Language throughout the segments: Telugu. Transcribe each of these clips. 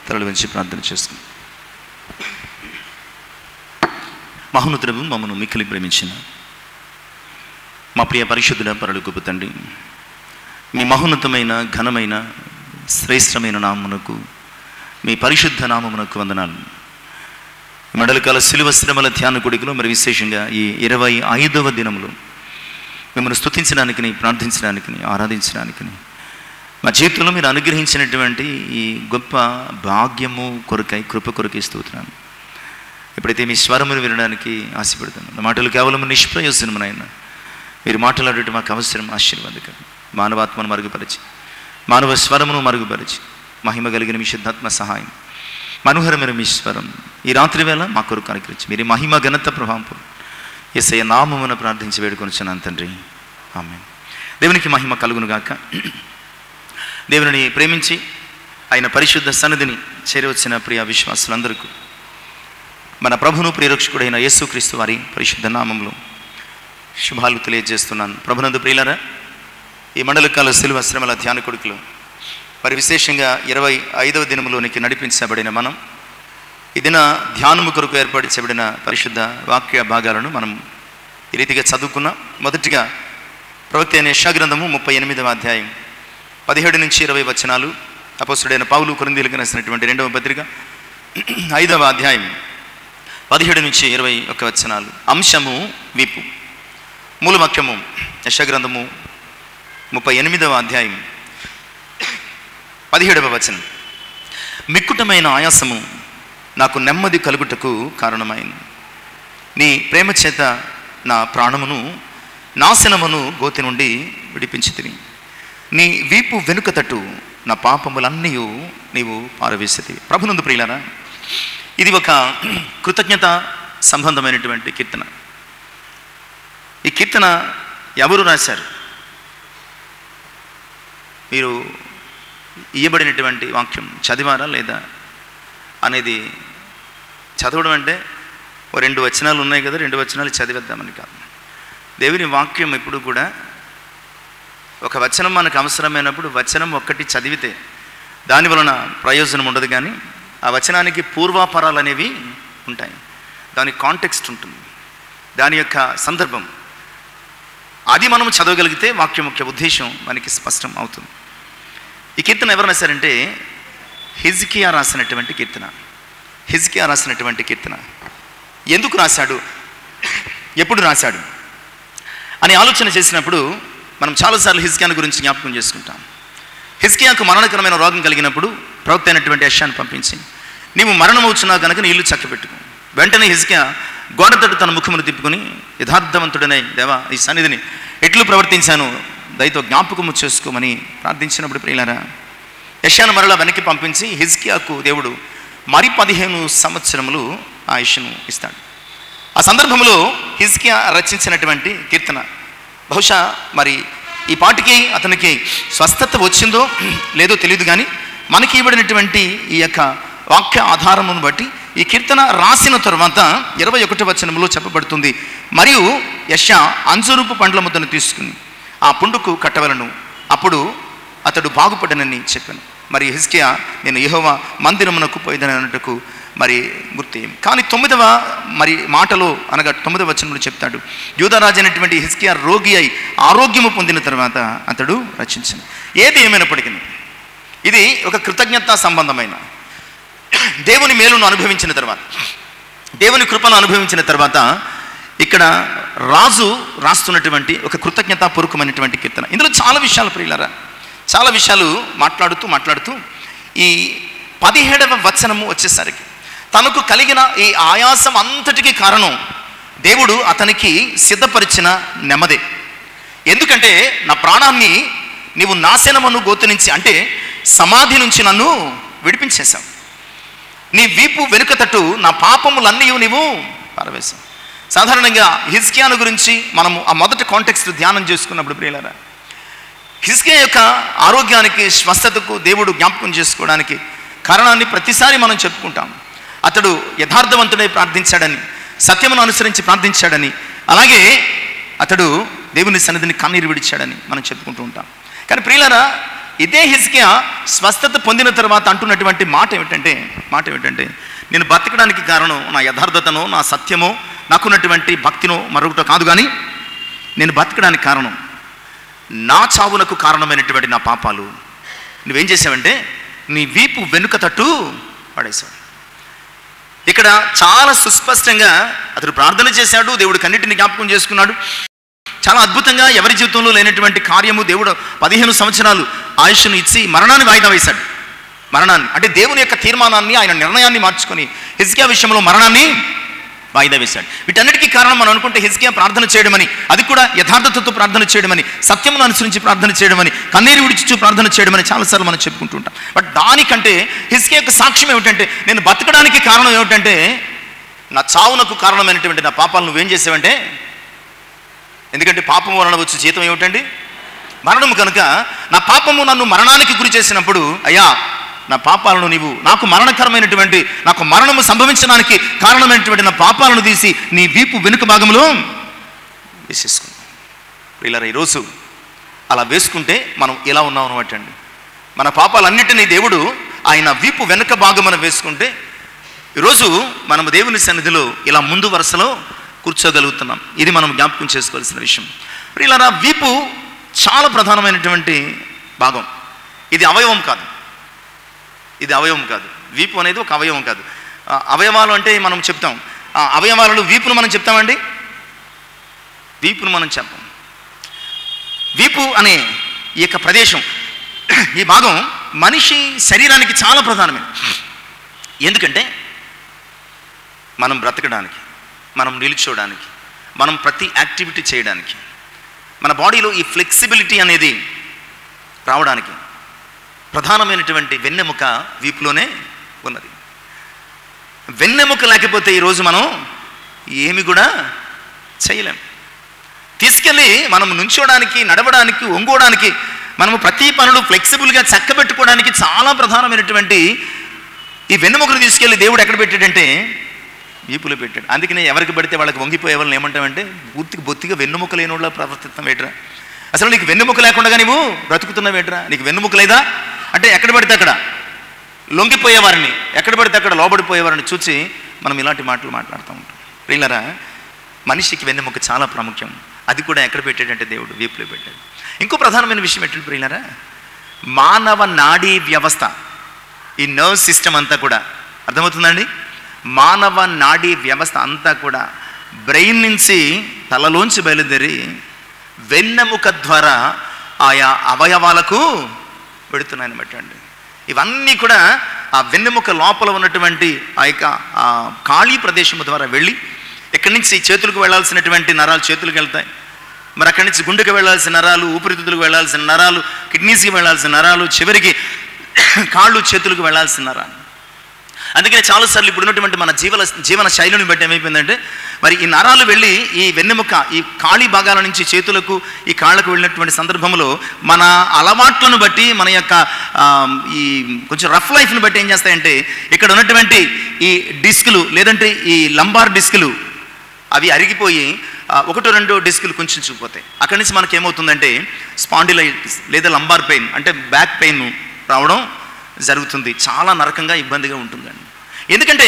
తలలు వంచి ప్రార్థన చేసుకుందాం. మహోన్నతుడవు మమ్మను మిక్కిలి ప్రేమించిన మా ప్రియ పరిశుద్ధుడ పరలోకపు తండ్రి, మీ మహోన్నతమైన ఘనమైన శ్రేష్టమైన నామమునకు, మీ పరిశుద్ధ నామమునకు వందనాలు. మండలకాల శిలువ శ్రమల ధ్యాన కొడుకులో మరి విశేషంగా ఈ 25వ దినములో మిమ్మల్ని స్తుతించడానికి, ప్రార్థించడానికి, ఆరాధించడానికి మా జీవితంలో మీరు అనుగ్రహించినటువంటి ఈ గొప్ప భాగ్యము కొరకై, కృప కొరకై స్తుతున్నాను. ఎప్పుడైతే మీ స్వరమును వినడానికి ఆశపడుతున్నాను, నా మాటలు కేవలం నిష్ప్రయోజనమునైన మీరు మాట్లాడేట మాకు అవసరం, ఆశీర్వాదకరం. మానవాత్మను మరుగుపరిచి, మానవ స్వరమును మరుగుపరిచి, మహిమ కలిగిన మీ శుద్ధాత్మ సహాయం, మనోహరమైన మీ స్వరం ఈ రాత్రి వేళ మా కొరకు అనుగ్రహించి మీరు మహిమ ఘనత ప్రభావం యేసయ్య నామమున ప్రార్థించి వేడుకొనుచున్నాను తండ్రి, ఆమేన్. దేవునికి మహిమ కలుగును గాక. దేవుని ప్రేమించి ఆయన పరిశుద్ధ సన్నిధిని చేరవచ్చిన ప్రియ విశ్వాసులందరికీ మన ప్రభును ప్రియరక్షకుడైన యేసుక్రీస్తు వారి పరిశుద్ధ నామములో శుభాలు తెలియజేస్తున్నాను. ప్రభునందు ప్రియులారా, ఈ మండలకాల శిలువ శ్రమల ధ్యాన కొడుకులో మరి విశేషంగా 25వ దినములోనికి నడిపించబడిన మనం ఈ దిన ధ్యానము కొరకు ఏర్పరచబడిన పరిశుద్ధ వాక్య భాగాలను మనం ఈ రీతిగా చదువుకున్నాం. మొదటిగా ప్రవక్త అయిన యెషయా గ్రంథము 38వ అధ్యాయం 17 నుంచి 20 వచనాలు, అపోస్తలుడైన పౌలు కొరింథీయులకు రాసినటువంటి 2వ పత్రిక 5వ అధ్యాయం 17 నుంచి 21 వచనాలు. అంశము వీపు. మూల వాక్యము యెషయా గ్రంథము 38వ అధ్యాయం 17వ వచనం. మిక్కుటమైన ఆయాసము నాకు నెమ్మది కలుగుటకు కారణమైంది. నీ ప్రేమ చేత నా ప్రాణమును, నాశనమును గోతి నుండి విడిపించితివి. నీ వీపు వెనుక తట్టు నా పాపములన్నీ నీవు పారవేసితివి. ప్రభునందు ప్రియులారా, ఇది ఒక కృతజ్ఞత సంబంధమైనటువంటి కీర్తన. ఈ కీర్తన ఎవరు రాశారు? మీరు ఇయ్యబడినటువంటి వాక్యం చదివారా లేదా అనేది చదవడం అంటే ఓ 2 వచనాలు ఉన్నాయి కదా, 2 వచనాలు చదివేద్దామని కాదు. దేవుని వాక్యం ఎప్పుడు కూడా ఒక వచనం మనకు అవసరమైనప్పుడు వచనం ఒక్కటి చదివితే దాని వలన ప్రయోజనం ఉండదు, కానీ ఆ వచనానికి పూర్వాపరాలు అనేవి ఉంటాయి. దాని కాంటెక్స్ట్ ఉంటుంది, దాని యొక్క సందర్భం. అది మనం చదవగలిగితే వాక్యం యొక్క ఉద్దేశం మనకి స్పష్టం అవుతుంది. ఈ కీర్తన ఎవరు రాశారంటే హిజ్కియా రాసినటువంటి కీర్తన. హిజ్కియా రాసినటువంటి కీర్తన ఎందుకు రాశాడు, ఎప్పుడు రాశాడు అని ఆలోచన చేసినప్పుడు మనం చాలాసార్లు హిజ్కియాను గురించి జ్ఞాపకం చేసుకుంటాం. హిజ్కియాకు మరణకరమైన రోగం కలిగినప్పుడు ప్రవక్త అయినటువంటి యెషయాను పంపించి, నీవు మరణమవుచున్నావు కనుక నీ ఇల్లు చక్కబెట్టుకో. వెంటనే హిజ్కియా గోడ తట్టు తన ముఖమును తిప్పుకొని, యథార్థవంతుడనే దేవా, ఈ సన్నిధిని ఎట్లు ప్రవర్తించాను, దయతో జ్ఞాపకము చేసుకోమని ప్రార్థించినప్పుడు ప్రియులారా, యెషయాను మరలా వెనక్కి పంపించి హిజ్కియాకు దేవుడు మరి 15 సంవత్సరములు ఆయుష్ను ఇస్తాడు. ఆ సందర్భంలో హిజ్కియా రచించినటువంటి కీర్తన బహుశా మరి ఈ పాటికి అతనికి స్వస్థత వచ్చిందో లేదో తెలియదు, కానీ మనకి ఇవ్వబడినటువంటి ఈ యొక్క వాక్య ఆధారమును బట్టి ఈ కీర్తన రాసిన తరువాత 21వ వచనంలో చెప్పబడుతుంది, మరియు యెషయా అంజూరపు పండ్ల ముద్దను తీసుకుని ఆ పుండుకు కట్టవలను, అప్పుడు అతడు బాగుపడనని చెప్పాను. మరి హిజ్కియా నేను యెహోవా మందిరమునకు పోయేదని అన్నట్టుకు మరి గుర్తు. కానీ 9వ మరి మాటలో అనగా 9వ వచనంలో చెప్తాడు, యూదారాజు అయినటువంటి హిజ్కియా రోగి అయి ఆరోగ్యము పొందిన తర్వాత అతడు రచించాను. ఏది ఏమైనప్పటికీ ఇది ఒక కృతజ్ఞత సంబంధమైన దేవుని మేలును అనుభవించిన తర్వాత, దేవుని కృపను అనుభవించిన తర్వాత ఇక్కడ రాజు రాస్తున్నటువంటి ఒక కృతజ్ఞతాపూర్వకమైనటువంటి కీర్తన. ఇందులో చాలా విషయాలు ప్రియులారా, చాలా విషయాలు మాట్లాడుతూ ఈ 17వ వచనము వచ్చేసరికి తనకు కలిగిన ఈ ఆయాసం అంతటికీ కారణం దేవుడు అతనికి సిద్ధపరిచిన నెమ్మదే. ఎందుకంటే నా ప్రాణాన్ని నీవు నాశనమును గోతు నుంచి, అంటే సమాధి నుంచి నన్ను విడిపించేశావు. నీ వీపు వెనుక తట్టు నా పాపములన్నీ నీవు పారవేశావు. సాధారణంగా హిజ్కియాను గురించి మనము ఆ మొదటి కాంటెక్స్ట్ ధ్యానం చేసుకున్నప్పుడు ప్రియులారా, హిజ్కియా యొక్క ఆరోగ్యానికి, స్వస్థతకు దేవుడు జ్ఞాపకం చేసుకోవడానికి కారణాన్ని ప్రతిసారి మనం చెప్పుకుంటాం. అతడు యథార్థవంతుడై ప్రార్థించాడని, సత్యమును అనుసరించి ప్రార్థించాడని, అలాగే అతడు దేవుని సన్నిధిని కన్నీరు విడిచాడని మనం చెప్పుకుంటూ ఉంటాం. కానీ ప్రియులారా, ఇదే హిజ్కియా స్వస్థత పొందిన తర్వాత అంటున్నటువంటి మాట ఏమిటంటే నేను బతకడానికి కారణం నా యథార్థతనో, నా సత్యమో, నాకున్నటువంటి భక్తినో మరొకటో కాదు, కానీ నేను బతకడానికి కారణం నా చావునకు కారణమైనటువంటి నా పాపాలు. నువ్వేం చేసావంటే నీ వీపు వెనుక తట్టు పడేశావు. ఇక్కడ చాలా సుస్పష్టంగా అతడు ప్రార్థన చేశాడు, దేవుడు కన్నిటిని జ్ఞాపకం చేసుకున్నాడు. చాలా అద్భుతంగా ఎవరి జీవితంలో లేనటువంటి కార్యము దేవుడు 15 సంవత్సరాలు ఆయుష్ను ఇచ్చి మరణాన్ని వాయిదా వేశాడు. మరణాన్ని అంటే దేవుని యొక్క తీర్మానాన్ని, ఆయన నిర్ణయాన్ని మార్చుకొని హిజ్కియా విషయంలో మరణాన్ని వాయిదా వేశాడు. వీటన్నిటికీ కారణం మనం అనుకుంటే హిజ్కియా ప్రార్థన చేయడమని, అది కూడా యథార్థతతో ప్రార్థన చేయడమని, సత్యమును అనుసరించి ప్రార్థన చేయడమని, కన్నీరు విడిచి ప్రార్థన చేయడమని చాలాసార్లు మనం చెప్పుకుంటూ ఉంటాం. బట్ దానికంటే హిజ్కియా యొక్క సాక్ష్యం ఏమిటంటే నేను బతకడానికి కారణం ఏమిటంటే నా చావునకు కారణమైనటువంటి నా పాపాలు నువ్వేం చేసావంటే, ఎందుకంటే పాపము వలన వచ్చే జీతం ఏమిటండి? మరణము. కనుక నా పాపము నన్ను మరణానికి గురి చేసినప్పుడు, అయ్యా నా పాపాలను నీవు నాకు మరణకరమైనటువంటి, నాకు మరణము సంభవించడానికి కారణమైనటువంటి నా పాపాలను తీసి నీ వీపు వెనుక భాగంలో వేసేసుకున్నాం. ఇలా ఈరోజు అలా వేసుకుంటే మనం ఎలా ఉన్నాం అనమాట అండి. మన పాపాలన్నిటినీ దేవుడు ఆయన వీపు వెనుక భాగమున వేసుకుంటే ఈరోజు మనము దేవుని సన్నిధిలో ఇలా ముందు వరుసలో కూర్చోగలుగుతున్నాం. ఇది మనం జ్ఞాపకం చేసుకోవాల్సిన విషయం. ఇలా వీపు చాలా ప్రధానమైనటువంటి భాగం. ఇది అవయవం కాదు, వీపు అనేది ఒక అవయవం కాదు. అవయవాలు అంటే మనం చెప్తాం, అవయవాలలో వీపును మనం చెప్తామండి, వీపును మనం చెప్పం. వీపు అనే ఈ యొక్క ప్రదేశం, ఈ భాగం మనిషి శరీరానికి చాలా ప్రధానమైనది. ఎందుకంటే మనం బ్రతకడానికి, మనం నిలుచోడానికి, మనం ప్రతి యాక్టివిటీ చేయడానికి, మన బాడీలో ఈ ఫ్లెక్సిబిలిటీ అనేది రావడానికి ప్రధానమైనటువంటి వెన్నెముక వీపులోనే ఉన్నది. వెన్నెముక లేకపోతే ఈరోజు మనం ఏమి కూడా చేయలేం. తీసుకెళ్ళి మనం నుంచోడానికి, నడవడానికి, ఒంగోడానికి, మనము ప్రతి పనులు ఫ్లెక్సిబుల్గా చక్కబెట్టుకోవడానికి చాలా ప్రధానమైనటువంటి ఈ వెన్నెముకను తీసుకెళ్ళి దేవుడు ఎక్కడ పెట్టాడంటే వీపులో పెట్టాడు. అందుకనే ఎవరికి పడితే వాళ్ళకి వంగిపోయే వాళ్ళని ఏమంటామంటే బొత్తిగా వెన్నెముక లేని వాళ్ళ ప్రవర్తిస్తాం వేట్రా. అసలు నీకు వెన్నెముక లేకుండా నువ్వు బ్రతుకుతున్నావు వేట్రా, నీకు వెన్నెముక లేదా అంటే ఎక్కడ పడితే అక్కడ లొంగిపోయేవారిని, ఎక్కడ పడితే అక్కడ లోబడిపోయేవారిని చూసి మనం ఇలాంటి మాటలు మాట్లాడుతూ ఉంటాం. ప్రియులారా, మనిషికి వెన్నెముక చాలా ప్రాముఖ్యం. అది కూడా ఎక్కడ పెట్టాడంటే దేవుడు వీపులో పెట్టాడు. ఇంకో ప్రధానమైన విషయం ఏంటంటే ప్రియులారా, మానవ నాడీ వ్యవస్థ, ఈ నర్వ్ సిస్టమ్ అంతా కూడా, అర్థమవుతుందండి, మానవ నాడీ వ్యవస్థ అంతా కూడా బ్రెయిన్ నుంచి తలలోంచి బయలుదేరి వెన్నెముక ద్వారా ఆయా అవయవాలకు పెడుతున్నాయన్నమాట అండి. ఇవన్నీ కూడా ఆ వెన్నెముక లోపల ఉన్నటువంటి ఆ యొక్క ఖాళీ ప్రదేశం ద్వారా వెళ్ళి ఎక్కడి నుంచి చేతులకు వెళ్ళాల్సినటువంటి నరాలు చేతులకు వెళ్తాయి, మరి అక్కడి నుంచి గుండెకి వెళ్ళాల్సిన నరాలు, ఊపిరితిత్తులకు వెళ్ళాల్సిన నరాలు, కిడ్నీస్కి వెళ్ళాల్సిన నరాలు, చివరికి కాళ్ళు చేతులకు వెళ్ళాల్సిన నరాలు. అందుకనే చాలాసార్లు ఇప్పుడు ఉన్నటువంటి మన జీవన శైలిని బట్టి ఏమైపోయిందంటే మరి ఈ నరాలు వెళ్ళి ఈ వెన్నెముక ఈ ఖాళీ భాగాల నుంచి చేతులకు ఈ కాళ్ళకు వెళ్ళినటువంటి సందర్భంలో మన అలవాట్లను బట్టి, మన యొక్క ఈ కొంచెం రఫ్ లైఫ్ని బట్టి ఏం చేస్తాయంటే ఇక్కడ ఉన్నటువంటి ఈ డిస్కులు లేదంటే ఈ లంబార్ డిస్కులు అవి అరిగిపోయి 1-2 డిస్కులు కొంచెం చూపోతాయి. అక్కడి నుంచి మనకి ఏమవుతుందంటే స్పాండిలైటిస్ లేదా లంబార్ పెయిన్ అంటే బ్యాక్ పెయిన్ రావడం జరుగుతుంది. చాలా నరకంగా ఇబ్బందిగా ఉంటుందండి. ఎందుకంటే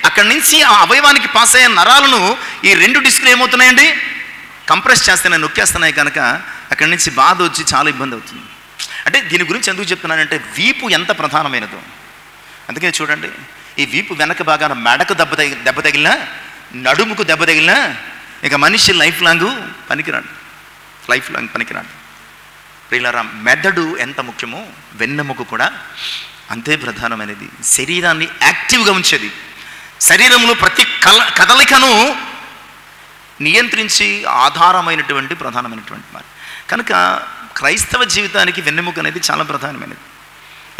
అక్కడి నుంచి ఆ అవయవానికి పాస్ అయ్యే నరాలను ఈ 2 డిస్కులు ఏమవుతున్నాయండి కంప్రెస్ చేస్తున్నాయి, నొక్కేస్తున్నాయి. కనుక అక్కడి నుంచి బాధ వచ్చి చాలా ఇబ్బంది అవుతుంది. అంటే దీని గురించి ఎందుకు చెప్తున్నానంటే వీపు ఎంత ప్రధానమైనదో. అందుకని చూడండి, ఈ వీపు వెనక భాగాన మెడకు దెబ్బ తగిలినా, నడుముకు దెబ్బ తగిలినా ఇక మనిషి లైఫ్ లాంగ్ పనికిరాడు. ప్రియులారా, మెదడు ఎంత ముఖ్యమో వెన్నెముక కూడా అంతే ప్రధానమైనది. శరీరాన్ని యాక్టివ్గా ఉంచేది, శరీరంలో ప్రతి కదలికను నియంత్రించి ఆధారమైనటువంటి ప్రధానమైనటువంటి మాట. కనుక క్రైస్తవ జీవితానికి వెన్నెముక అనేది చాలా ప్రధానమైనది.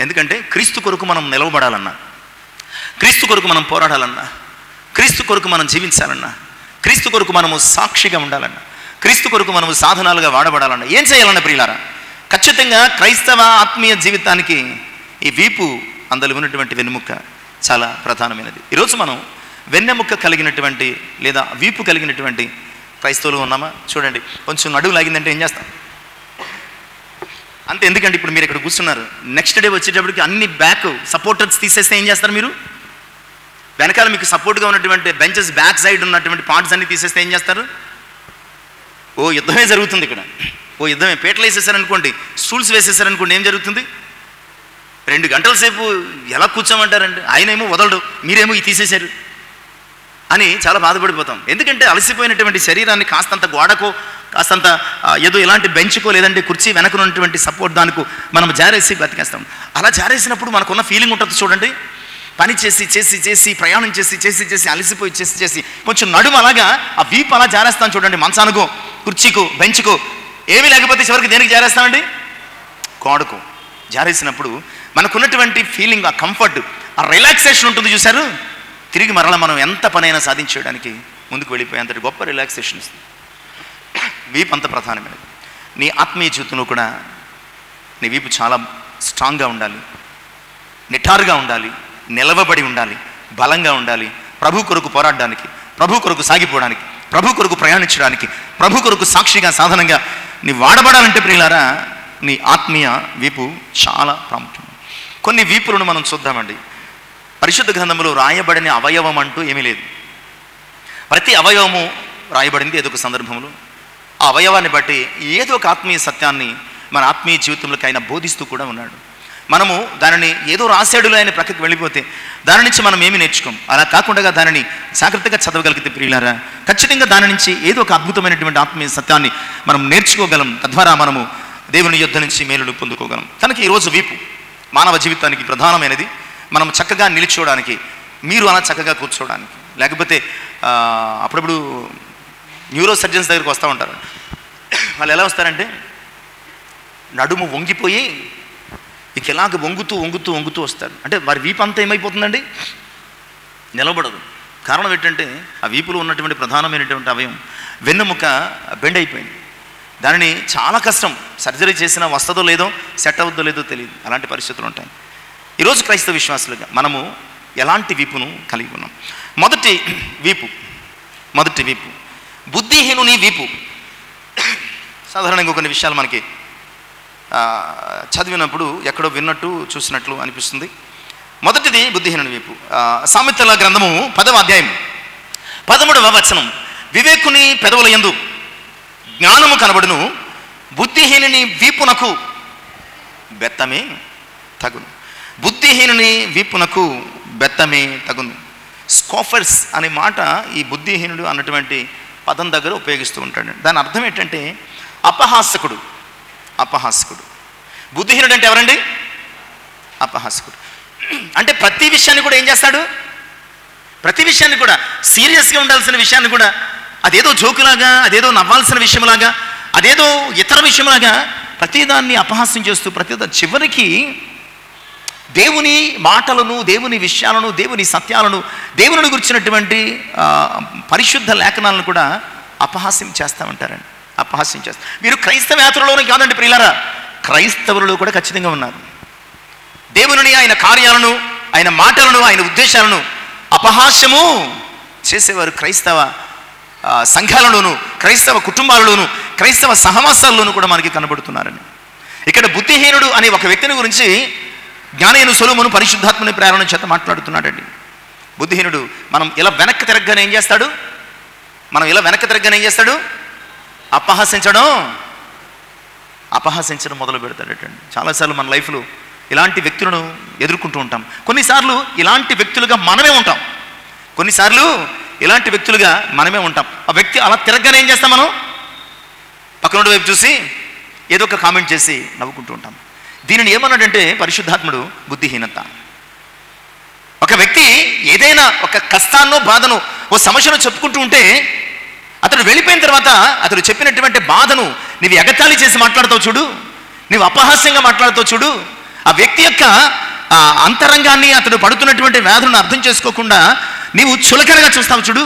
ఎందుకంటే క్రీస్తు కొరకు మనం నిలవబడాలన్నా, క్రీస్తు కొరకు మనం పోరాడాలన్నా, క్రీస్తు కొరకు మనం జీవించాలన్నా, క్రీస్తు కొరకు మనము సాక్షిగా ఉండాలన్నా, క్రీస్తు కొరకు మనము సాధనాలుగా వాడబడాలన్నా ఏం చేయాలన్నా ప్రియులారా, ఖచ్చితంగా క్రైస్తవ ఆత్మీయ జీవితానికి ఈ వీపు అందులో ఉన్నటువంటి వెన్నెముక చాలా ప్రధానమైనది. ఈరోజు మనం వెన్నెముక కలిగినటువంటి లేదా వీపు కలిగినటువంటి క్రైస్తవులు ఉన్నామా? చూడండి, కొంచెం నడువు లాగిందంటే ఏం చేస్తాం? అంతే. ఎందుకంటే ఇప్పుడు మీరు ఇక్కడ కూర్చున్నారు, నెక్స్ట్ డే వచ్చేటప్పటికి అన్ని బ్యాక్ సపోర్టర్స్ తీసేస్తే ఏం చేస్తారు మీరు? వెనకాల మీకు సపోర్ట్గా ఉన్నటువంటి బెంచెస్ బ్యాక్ సైడ్ ఉన్నటువంటి పార్ట్స్ అన్ని తీసేస్తే ఏం చేస్తారు? ఓ యుద్ధమే జరుగుతుంది ఇక్కడ. ఓ యుద్ధమే. పీటలు వేసేసారనుకోండి, స్టూల్స్ వేసేసారనుకోండి, ఏం జరుగుతుంది? 2 గంటల సేపు ఎలా కూర్చోమంటారండి? ఆయనేమో వదలడు, మీరేమో ఇది తీసేశారు అని చాలా బాధపడిపోతాం. ఎందుకంటే అలసిపోయినటువంటి శరీరాన్ని కాస్తంత గోడకో, కాస్తంత ఏదో ఇలాంటి బెంచ్కో, లేదంటే కుర్చీ వెనకనున్నటువంటి సపోర్ట్ దానికో మనం జారేసి బతికేస్తాం. అలా జారేసినప్పుడు మనకున్న ఫీలింగ్ ఉంటుంది చూడండి. పని చేసి చేసి చేసి ప్రయాణం చేసి చేసి చేసి అలసిపోయి చేసి చేసి కొంచెం నడుము అలాగా ఆ వీపు అలా జారేస్తాం చూడండి. మంచానికో, కుర్చీకో, బెంచ్కో ఏమీ లేకపోతే చివరికి దేనికి జారేస్తామండి? గోడకు జారేసినప్పుడు మనకున్నటువంటి ఫీలింగ్, ఆ కంఫర్ట్, ఆ రిలాక్సేషన్ ఉంటుంది చూశారు. తిరిగి మరలా మనం ఎంత పనైనా సాధించేయడానికి ముందుకు వెళ్ళిపోయేంతటి గొప్ప రిలాక్సేషన్ ఇస్తుంది. వీపు అంత ప్రధానమైనది. నీ ఆత్మీయ జీవితంలో కూడా నీ వీపు చాలా స్ట్రాంగ్గా ఉండాలి, నిటారుగా ఉండాలి, నిలవబడి ఉండాలి, బలంగా ఉండాలి. ప్రభు కొరకు పోరాడడానికి, ప్రభు కొరకు సాగిపోవడానికి, ప్రభు కొరకు ప్రయాణించడానికి, ప్రభు కొరకు సాక్షిగా సాధనంగా నీ వాడబడాలంటే ప్రియులారా, నీ ఆత్మీయ వీపు చాలా ప్రాముఖ్యం. కొన్ని వీపులను మనం చూద్దామండి. పరిశుద్ధ గ్రంథంలో రాయబడిన అవయవం అంటూ ఏమీ లేదు. ప్రతి అవయవము రాయబడింది ఏదో ఒక సందర్భంలో. ఆ అవయవాన్ని బట్టి ఏదో ఒక ఆత్మీయ సత్యాన్ని మన ఆత్మీయ జీవితంలోకి ఆయన బోధిస్తూ కూడా ఉన్నాడు. మనము దానిని ఏదో రాశాడులో ఆయన ప్రక్కకి వెళ్ళిపోతే దాని నుంచి మనం ఏమి నేర్చుకోం. అలా కాకుండా దానిని జాగ్రత్తగా చదవగలిగితే ప్రియులారా, ఖచ్చితంగా దాని నుంచి ఏదో ఒక అద్భుతమైనటువంటి ఆత్మీయ సత్యాన్ని మనం నేర్చుకోగలం. తద్వారా మనము దేవుని యుద్ధ నుంచి మేలును పొందుకోగలం. కనుక ఈరోజు వీపు మానవ జీవితానికి ప్రధానమైనది. మనం చక్కగా నిలిచోడానికి, మీరు అలా చక్కగా కూర్చోవడానికి. లేకపోతే అప్పుడప్పుడు న్యూరో సర్జన్స్ దగ్గరికి వస్తూ ఉంటారు. వాళ్ళు ఎలా వస్తారంటే నడుము వంగిపోయి ఇక ఎలాగ వంగుతూ వంగుతూ వంగుతూ వస్తారు. అంటే వారి వీపు అంతా ఏమైపోతుందండి? నిలబడదు. కారణం ఏంటంటే ఆ వీపులో ఉన్నటువంటి ప్రధానమైనటువంటి అవయవం వెన్నెముక బెండ్ అయిపోయింది. దానిని చాలా కష్టం, సర్జరీ చేసినా వస్తుందో లేదో, సెట్ అవుద్దో లేదో తెలియదు. అలాంటి పరిస్థితులు ఉంటాయి. ఈరోజు క్రైస్తవ విశ్వాసులుగా మనము ఎలాంటి వీపును కలిగి ఉన్నాం? మొదటి వీపు బుద్ధిహీనుని వీపు. సాధారణంగా కొన్ని విషయాలు మనకి చదివినప్పుడు ఎక్కడో విన్నట్టు చూసినట్లు అనిపిస్తుంది. మొదటిది బుద్ధిహీనుని వీపు. సామెతల గ్రంథము 10వ అధ్యాయం 13వ వచనం, వివేకుని పెదవుల యందు జ్ఞానము కనబడును, బుద్ధిహీనుని వీపునకు బెత్తమే తగును. బుద్ధిహీనుని వీపునకు బెత్తమే తగును. స్కోఫర్స్ అనే మాట ఈ బుద్ధిహీనుడు అన్నటువంటి పదం దగ్గర ఉపయోగిస్తూ ఉంటాడు. దాని అర్థం ఏంటంటే అపహాసకుడు. బుద్ధిహీనుడు అంటే ఎవరండి? అపహాసకుడు. అంటే ప్రతి విషయాన్ని కూడా ఏం చేస్తాడు? ప్రతి విషయాన్ని కూడా సీరియస్గా ఉండాల్సిన విషయాన్ని కూడా అదేదో జోకులాగా, అదేదో నవ్వాల్సిన విషయంలాగా, అదేదో ఇతర విషయంలాగా ప్రతిదాన్ని అపహాస్యం చేస్తూ చివరికి దేవుని మాటలను, దేవుని విషయాలను, దేవుని సత్యాలను, దేవుని గురించినటువంటి పరిశుద్ధ లేఖనాలను కూడా అపహాస్యం చేస్తామంటారండి. అపహాస్యం చేస్తారు. మీరు క్రైస్తవేతరులోనే కాదండి ప్రియులారా, క్రైస్తవులలో కూడా ఖచ్చితంగా ఉన్నారు. దేవుని, ఆయన కార్యాలను, ఆయన మాటలను, ఆయన ఉద్దేశాలను అపహాస్యము చేసేవారు క్రైస్తవ సంఘాలలోను, క్రైస్తవ కుటుంబాలలోను, క్రైస్తవ సహవాసాల్లోనూ కూడా మనకి కనబడుతున్నారని. ఇక్కడ బుద్ధిహీనుడు అనే ఒక వ్యక్తిని గురించి జ్ఞానైన సొలొమోను పరిశుద్ధాత్మని ప్రేరణ చేత మాట్లాడుతున్నాడండి. బుద్ధిహీనుడు మనం ఇలా వెనక్కి తిరగగానే ఏం చేస్తాడు? అపహాసించడం మొదలు పెడతాడటండి. చాలాసార్లు మన లైఫ్లో ఇలాంటి వ్యక్తులను ఎదుర్కొంటూ ఉంటాం. కొన్నిసార్లు ఇలాంటి వ్యక్తులుగా మనమే ఉంటాం. ఆ వ్యక్తి అలా తిరగగానే ఏం చేస్తాం? మనం పక్కన వైపు చూసి ఏదో ఒక కామెంట్ చేసి నవ్వుకుంటూ ఉంటాం. దీనిని ఏమన్నాడంటే పరిశుద్ధాత్ముడు బుద్ధిహీనత. ఒక వ్యక్తి ఏదైనా ఒక కష్టాన్నో, బాధను, ఓ సమస్యను చెప్పుకుంటూ ఉంటే అతడు వెళ్ళిపోయిన తర్వాత అతడు చెప్పినటువంటి బాధను నీవు ఎగతాళి చేసి మాట్లాడుతావు చూడు, నీవు అపహాస్యంగా మాట్లాడుతావు చూడు, ఆ వ్యక్తి యొక్క అంతరంగాన్ని, అతడు పడుతున్నటువంటి వ్యాధులను అర్థం చేసుకోకుండా నీవు చులకనగా చూస్తావు చూడు,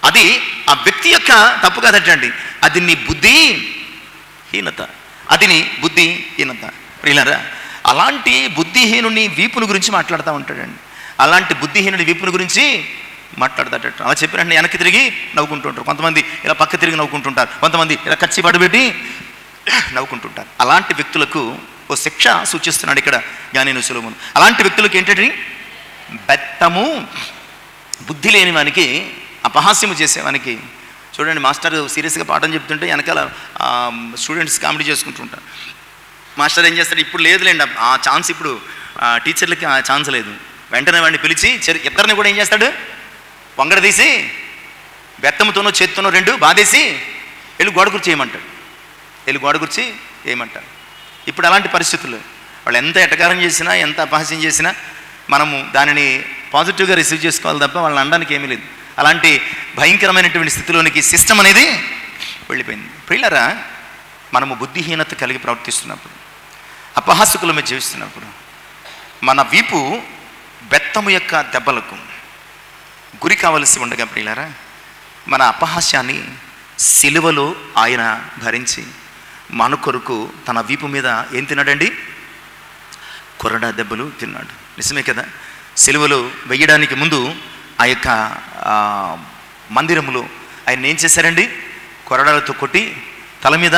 అది ఆ వ్యక్తి యొక్క తప్పు కాదటండి, అది నీ బుద్ధిహీనత. ప్రియులారా, అలాంటి బుద్ధిహీనుని వీపుని గురించి మాట్లాడుతూ ఉంటాడండి. అలాంటి బుద్ధిహీనుడి వీపుని గురించి మాట్లాడతాడట. అలా చెప్పినట్టు వెనక్కి తిరిగి నవ్వుకుంటూ ఉంటారు. కొంతమంది ఇలా పక్క తిరిగి నవ్వుకుంటుంటారు, కొంతమంది ఇలా కచ్చి పడబెట్టి నవ్వుకుంటుంటారు. అలాంటి వ్యక్తులకు ఓ శిక్ష సూచిస్తున్నాడు ఇక్కడ జ్ఞాని సొలొమోను. అలాంటి వ్యక్తులకు ఏంటంటే బెత్తము. బుద్ధి లేని వానికి, అపహాస్యము చేసేవానికి. చూడండి, మాస్టర్ సీరియస్గా పాఠం చెప్తుంటే వెనకాల స్టూడెంట్స్ కామెడీ చేసుకుంటుంటారు. మాస్టర్ ఏం చేస్తాడు, ఇప్పుడు లేదులేండి ఆ ఛాన్స్, ఇప్పుడు టీచర్లకి ఆ ఛాన్స్ లేదు. వెంటనే వాడిని పిలిచి ఇద్దరిని కూడా ఏం చేస్తాడు, వంగడ తీసి బెత్తముతోనో చేత్తోనో రెండు బాధేసి వెళ్ళి గోడ కుర్చీ చేయమంటాడు. వెళ్ళి గోడ కుర్చీ ఏమంటారు. ఇప్పుడు అలాంటి పరిస్థితులు వాళ్ళు ఎంత ఎటకారం చేసినా, ఎంత అపహాస్యం చేసినా మనము దానిని పాజిటివ్గా రిసీవ్ చేసుకోవాలి తప్ప వాళ్ళని అనడానికి ఏమీ లేదు. అలాంటి భయంకరమైనటువంటి స్థితిలోనికి సిస్టమ్ అనేది వెళ్ళిపోయింది. ప్రియులారా, మనము బుద్ధిహీనత కలిగి ప్రవర్తిస్తున్నప్పుడు, అపహాసకుల మీద జీవిస్తున్నప్పుడు మన వీపు బెత్తము యొక్క దెబ్బలకు గురి కావలసి ఉండగా ప్రియులారా, మన అపహాస్యాన్ని సిలువలో ఆయన భరించి మన కొరకు తన వీపు మీద ఏం తిన్నాడండి, కొరడా దెబ్బలు తిన్నాడు. నిజమే కదా. సిలువలో వెయ్యడానికి ముందు ఆ యొక్క మందిరములో ఆయన ఏం చేశారండి, కొరడాలతో కొట్టి తల మీద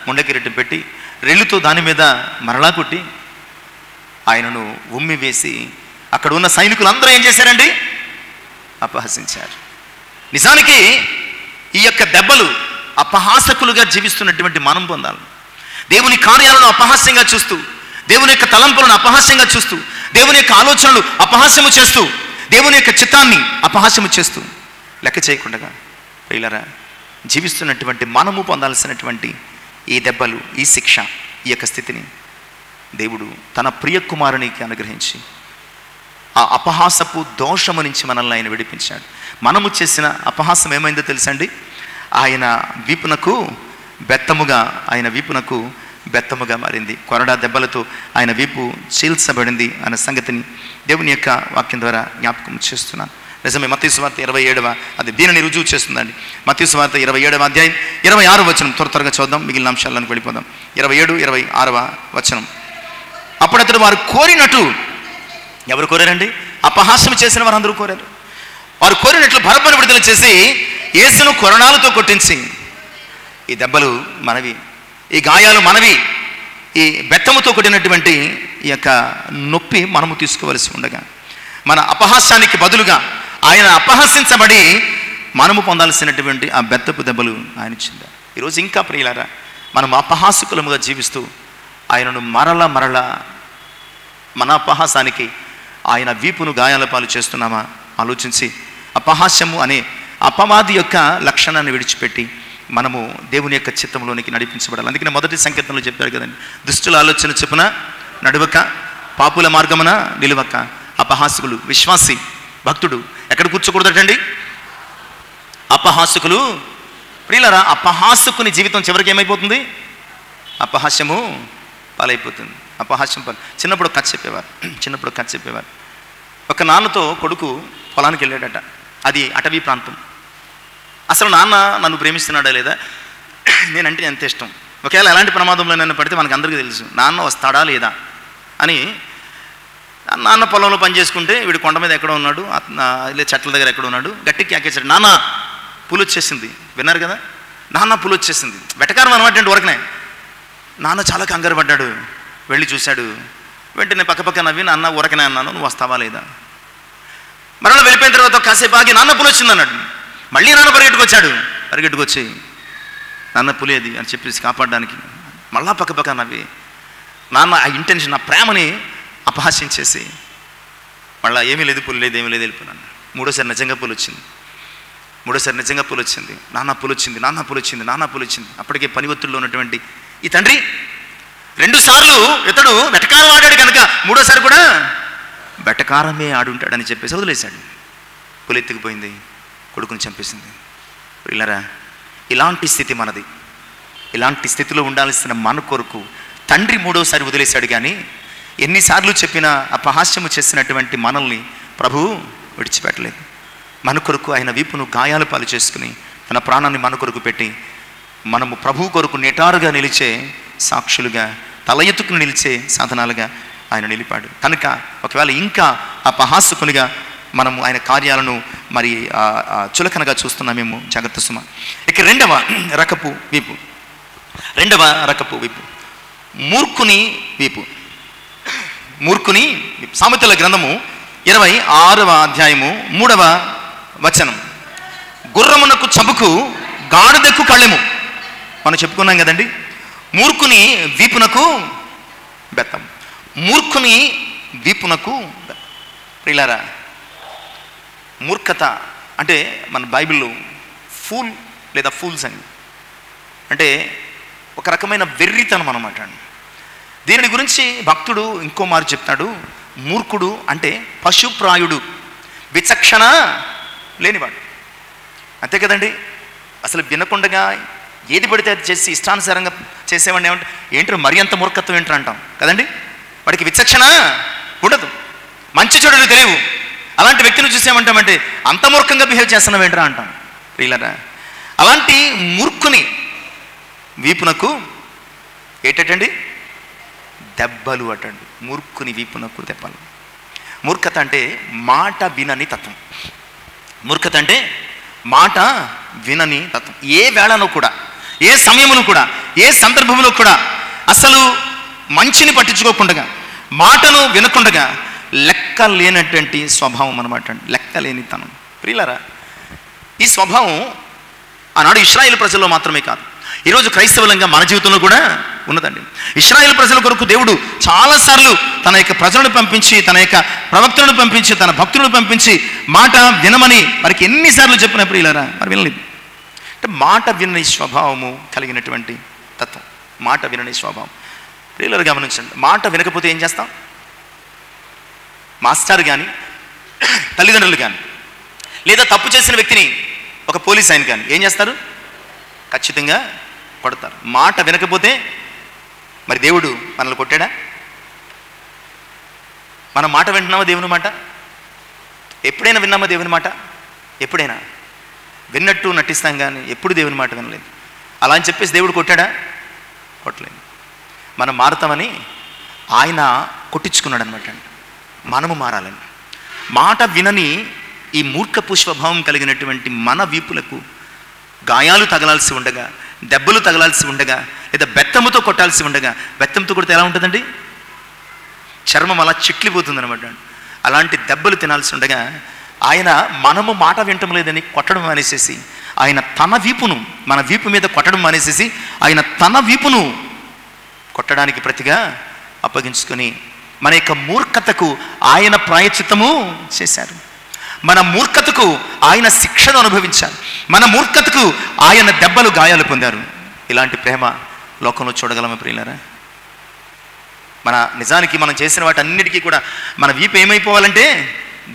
ముండకిరీటం పెట్టి రెల్లుతో దాని మీద మరలా కొట్టి ఆయనను ఉమ్మి వేసి అక్కడ ఉన్న సైనికులందరూ ఏం చేశారండి, అపహసించారు. నిజానికి ఈ యొక్క దెబ్బలు అపహాసకులుగా జీవిస్తున్నటువంటి మనం పొందాలి. దేవుని కార్యాలను అపహాస్యంగా చూస్తూ, దేవుని యొక్క తలంపులను అపహాస్యంగా చూస్తూ, దేవుని యొక్క ఆలోచనలు అపహాస్యము చేస్తూ, దేవుని యొక్క చిత్తాన్ని అపహాస్యము చేస్తూ లెక్క చేయకుండా ప్రియులారా జీవిస్తున్నటువంటి మనము పొందాల్సినటువంటి ఈ దెబ్బలు, ఈ శిక్ష, ఈ యొక్క స్థితిని దేవుడు తన ప్రియ కుమారునికి అనుగ్రహించి ఆ అపహాసపు దోషము నుంచి మనల్ని ఆయన విడిపించాడు. మనము చేసిన అపహాసం ఏమైందో తెలుసండి, ఆయన వీపునకు బెత్తముగా మారింది. కొరడా దెబ్బలతో ఆయన వీపు చీల్చబడింది అన్న సంగతిని దేవుని యొక్క వాక్యం ద్వారా జ్ఞాపకం చేస్తున్నాను. నిజమే. మత్తయి సువార్త 27వ అది దీనిని రుజువు చేస్తుందండి. మత్తయి సువార్త 27వ అధ్యాయం 26వ వచనం త్వరగా చూద్దాం, మిగిలిన అంశాలను వెళ్ళిపోదాం. 27, 26వ వచనం. అప్పుడు అతడు వారు కోరినట్టు, ఎవరు కోరారండి, అపహాస్యం చేసిన వారందరూ కోరారు. వారు కోరినట్లు బరబ్బను విడుదల చేసి యేసును కొరడాలతో కొట్టించి, ఈ దెబ్బలు మనవి, ఈ గాయాలు మనవి, ఈ బెత్తముతో కొట్టినటువంటి ఈ యొక్క నొప్పి మనము తీసుకోవలసి ఉండగా మన అపహాస్యానికి బదులుగా ఆయన అపహసించబడి మనము పొందాల్సినటువంటి ఆ బెత్తపు దెబ్బలు ఆయన ఇచ్చింది. ఈరోజు ఇంకా ప్రియులారా, మనం అపహాసకులముగా జీవిస్తూ ఆయనను మరలా మన అపహాసానికి ఆయన వీపును గాయాల పాలు చేస్తున్నామా ఆలోచించి అపహాస్యము అనే అపవాది యొక్క లక్షణాన్ని విడిచిపెట్టి మనము దేవుని యొక్క చిత్తంలోనికి నడిపించబడాలి. అందుకని మొదటి సంకీర్తనలో చెప్పారు కదండి, దుష్టుల ఆలోచన చొప్పున నడువక, పాపుల మార్గమున నిలువక. అపహాసకులు, విశ్వాసి భక్తుడు ఎక్కడ కూర్చోకూడదటండి, అపహాసకులు. ప్రియులారా, అపహాసకుని జీవితం చివరికి ఏమైపోతుంది, అపహాస్యము పాలైపోతుంది. అపహాస్యం పాలు. చిన్నప్పుడు కథ చెప్పేవారు. ఒక నాన్నతో కొడుకు పొలానికి వెళ్ళాడట. అది అటవీ ప్రాంతం. అసలు నాన్న నన్ను ప్రేమిస్తున్నాడా లేదా, నేనంటే ఎంత ఇష్టం, ఒకవేళ ఎలాంటి ప్రమాదంలో నన్ను పడితే మనకు అందరికీ తెలుసు నాన్న వస్తాడా లేదా అని. నాన్న పొలంలో పని చేసుకుంటే వీడు కొండ మీద ఎక్కడో ఉన్నాడు, చెట్ల దగ్గర ఎక్కడ ఉన్నాడు, గట్టికి కేకేశాడు, నాన్న పులి వచ్చేసింది. విన్నారు కదా, నాన్న పులి వచ్చేసింది. వెటకారం అనమాట ఊరకనే. నాన్న చాలా కంగారు పడ్డాడు, వెళ్ళి చూశాడు. వెంటనే పక్క నవ్వి, నాన్న ఊరకనే అన్నాను, నువ్వు వస్తావా లేదా. మరలా వెళ్ళిపోయిన తర్వాత కాసేపు ఆగి, నాన్న పులి వచ్చింది అన్నాడు. మళ్ళీ నాన్న పరిగెట్టుకొచ్చి నాన్న పులి అది అని చెప్పేసి కాపాడడానికి మళ్ళా పక్క నవ్వి, నాన్న ఆ ఇంటెన్షన్, ఆ ప్రేమని అపహాస్యం చేసి మళ్ళీ ఏమీ లేదు, పులి లేదు, ఏమీ లేదు, వెళ్ళిపోయినాను. మూడోసారి నిజంగా పులి వచ్చింది. నాన్న పులి వచ్చింది. అప్పటికే పని ఒత్తిడిలో ఉన్నటువంటి ఈ తండ్రి 2 సార్లు ఇతడు వెటకారం ఆడాడు కనుక 3వ సారి కూడా వెటకారమే ఆడుంటాడని చెప్పేసి వదిలేశాడు. పులి ఎత్తుకుపోయింది, కొడుకుని చంపేసింది. పిల్లరా, ఇలాంటి స్థితి మనది. ఇలాంటి స్థితిలో ఉండాల్సిన మన కొరకు తండ్రి 3వ సారి వదిలేశాడు. కానీ ఎన్నిసార్లు చెప్పినా అపహాస్యము చేసినటువంటి మనల్ని ప్రభువు విడిచిపెట్టలేదు. మన కొరకు ఆయన వీపును గాయాల పాలు చేసుకుని తన ప్రాణాన్ని మన కొరకు పెట్టి మనము ప్రభువు కొరకు నిటారుగా నిలిచే సాక్షులుగా, తల ఎత్తుకుని నిలిచే సాధనాలుగా ఆయన నిలిపాడు. కనుక ఒకవేళ ఇంకా అపహాసకునిగా మనము ఆయన కార్యాలను మరి చులకనగా చూస్తున్నామేమో జాగ్రత్త సుమ. ఇక 2వ రకపు వీపు. రెండవ రకపు వీపు మూర్ఖుని వీపు. మూర్ఖుని సామెతల గ్రంథము 26వ అధ్యాయము 3వ వచనం. గుర్రమునకు చబుకు గాడిదకు కళ్ళెము. మనం చెప్పుకున్నాం కదండి, మూర్ఖుని వీపునకు బెత్తం. మూర్ఖుని వీపునకు ప్రియులారా, మూర్ఖత అంటే మన బైబిల్లో ఫూల్ లేదా ఫూల్స్ అని అంటే ఒక రకమైన వెర్రితనం అన్నమాట. దీని గురించి భక్తుడు ఇంకో మారు చెప్తాడు, మూర్ఖుడు అంటే పశుప్రాయుడు, విచక్షణ లేనివాడు. అంతే కదండి, అసలు వినకుండగా ఏది పడితే అది చేసి ఇష్టానుసారంగా చేసేవాడిని ఏమంటే ఏంటో మరి అంత మూర్ఖత్వం ఏంటో అంటాం కదండి. వాడికి విచక్షణ ఉండదు, మంచి చెడులు తెలియవు. అలాంటి వ్యక్తిని చూసేమంటామంటే అంత మూర్ఖంగా బిహేవ్ చేస్తున్నావు ఏంట్రా అంటాం. ప్రియులారా, అలాంటి మూర్ఖుని వీపునకు ఏటండి దెబ్బలు అటండి. మూర్ఖుని వీపునకు దెబ్బలు. మూర్ఖత అంటే మాట వినని తత్వం. మూర్ఖత అంటే మాట వినని తత్వం. ఏ వేళలో కూడా, ఏ సమయంలో కూడా, ఏ సందర్భంలో కూడా అసలు మంచిని పట్టించుకోకుండా, మాటను వినకుండగా లెక్క లేనటువంటి స్వభావం అన్నమాట. లెక్క లేనితనం. ప్రియులారా, ఈ స్వభావం ఆనాడు ఇశ్రాయేలు ప్రజల్లో మాత్రమే కాదు, ఈరోజు క్రైస్తవులంగా మన జీవితంలో కూడా ఉన్నదండి. ఇశ్రాయేలు ప్రజల కొరకు దేవుడు చాలాసార్లు తన యొక్క ప్రజలను పంపించి, తన యొక్క ప్రవక్తలను పంపించి, తన భక్తులను పంపించి మాట వినమని వారికి ఎన్నిసార్లు చెప్పిన ప్రియులారా మరి వినలేదు. అంటే మాట వినని స్వభావము కలిగినటువంటి తత్వం, మాట వినని స్వభావం. ప్రియులారు గమనించండి, మాట వినకపోతే ఏం చేస్తాం? మాస్టర్ కానీ, తల్లిదండ్రులు కానీ, లేదా తప్పు చేసిన వ్యక్తిని ఒక పోలీస్ ఆయన కానీ ఏం చేస్తారు? ఖచ్చితంగా కొడతారు. మాట వినకపోతే మరి దేవుడు మనల్ని కొట్టాడా? మనం మాట వింటున్నామా దేవుని మాట? ఎప్పుడైనా విన్నామా దేవుని మాట? ఎప్పుడైనా విన్నట్టు నటిస్తాం కానీ ఎప్పుడు దేవుని మాట వినలేదు. అలా అని చెప్పేసి దేవుడు కొట్టాడా? కొట్టలేదు. మనం మారుతామని ఆయన కొట్టించుకున్నాడు అనమాట. మనము మారాలని. మాట వినని ఈ మూర్ఖపు స్వభావం కలిగినటువంటి మన వీపులకు గాయాలు తగలాల్సి ఉండగా, దెబ్బలు తగలాల్సి ఉండగా, లేదా బెత్తముతో కొట్టాల్సి ఉండగా, బెత్తంతో కొడితే ఎలా ఉంటుందండి? చర్మం అలా చిట్లిపోతుంది అనమాట. అలాంటి దెబ్బలు తినాల్సి ఉండగా ఆయన మనము మాట వినటం లేదని కొట్టడం మానేసేసి, ఆయన తన వీపును మన వీపు మీద కొట్టడం మానేసేసి ఆయన తన వీపును కొట్టడానికి ప్రతిగా అప్పగించుకొని మన యొక్క మూర్ఖతకు ఆయన ప్రాయశ్చిత్తము చేశారు. మన మూర్ఖతకు ఆయన శిక్షను అనుభవించారు. మన మూర్ఖతకు ఆయన దెబ్బలు గాయాలు పొందారు. ఇలాంటి ప్రేమ లోకంలో చూడగలమా ప్రియులారా? మన నిజానికి మనం చేసిన వాటన్నిటికీ కూడా మన వీపు ఏమైపోవాలంటే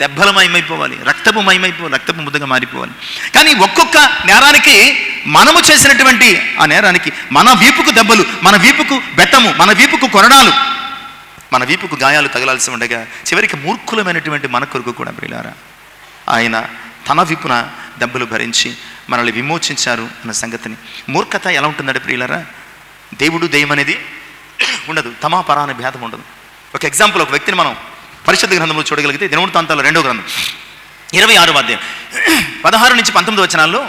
దెబ్బలమయమైపోవాలి, రక్తపుమయమైపోవాలి, రక్తపు ముద్దగా మారిపోవాలి. కానీ ఒక్కొక్క నేరానికి మనము చేసినటువంటి ఆ నేరానికి మన వీపుకు దెబ్బలు, మన వీపుకు బెత్తము, మన వీపుకు కొరడాలు, మన వీపుకు గాయాలు తగలాల్సి ఉండగా చివరికి మూర్ఖులమైనటువంటి మన కొరకు కూడా ప్రియులారా ఆయన తన వీపున దెబ్బలు భరించి మనల్ని విమోచించారు అన్న సంగతిని. మూర్ఖత ఎలా ఉంటుందంటే ప్రియులారా, దేవుడు దెయ్యం అనేది ఉండదు, తమాపరా అనే భేదం ఉండదు. ఒక ఎగ్జాంపుల్, ఒక వ్యక్తిని మనం పరిశుద్ధ గ్రంథంలో చూడగలిగితే దినవృత్తాంతాల 2వ గ్రంథం 26వ అధ్యాయం 16 నుంచి 19 వచనాల్లో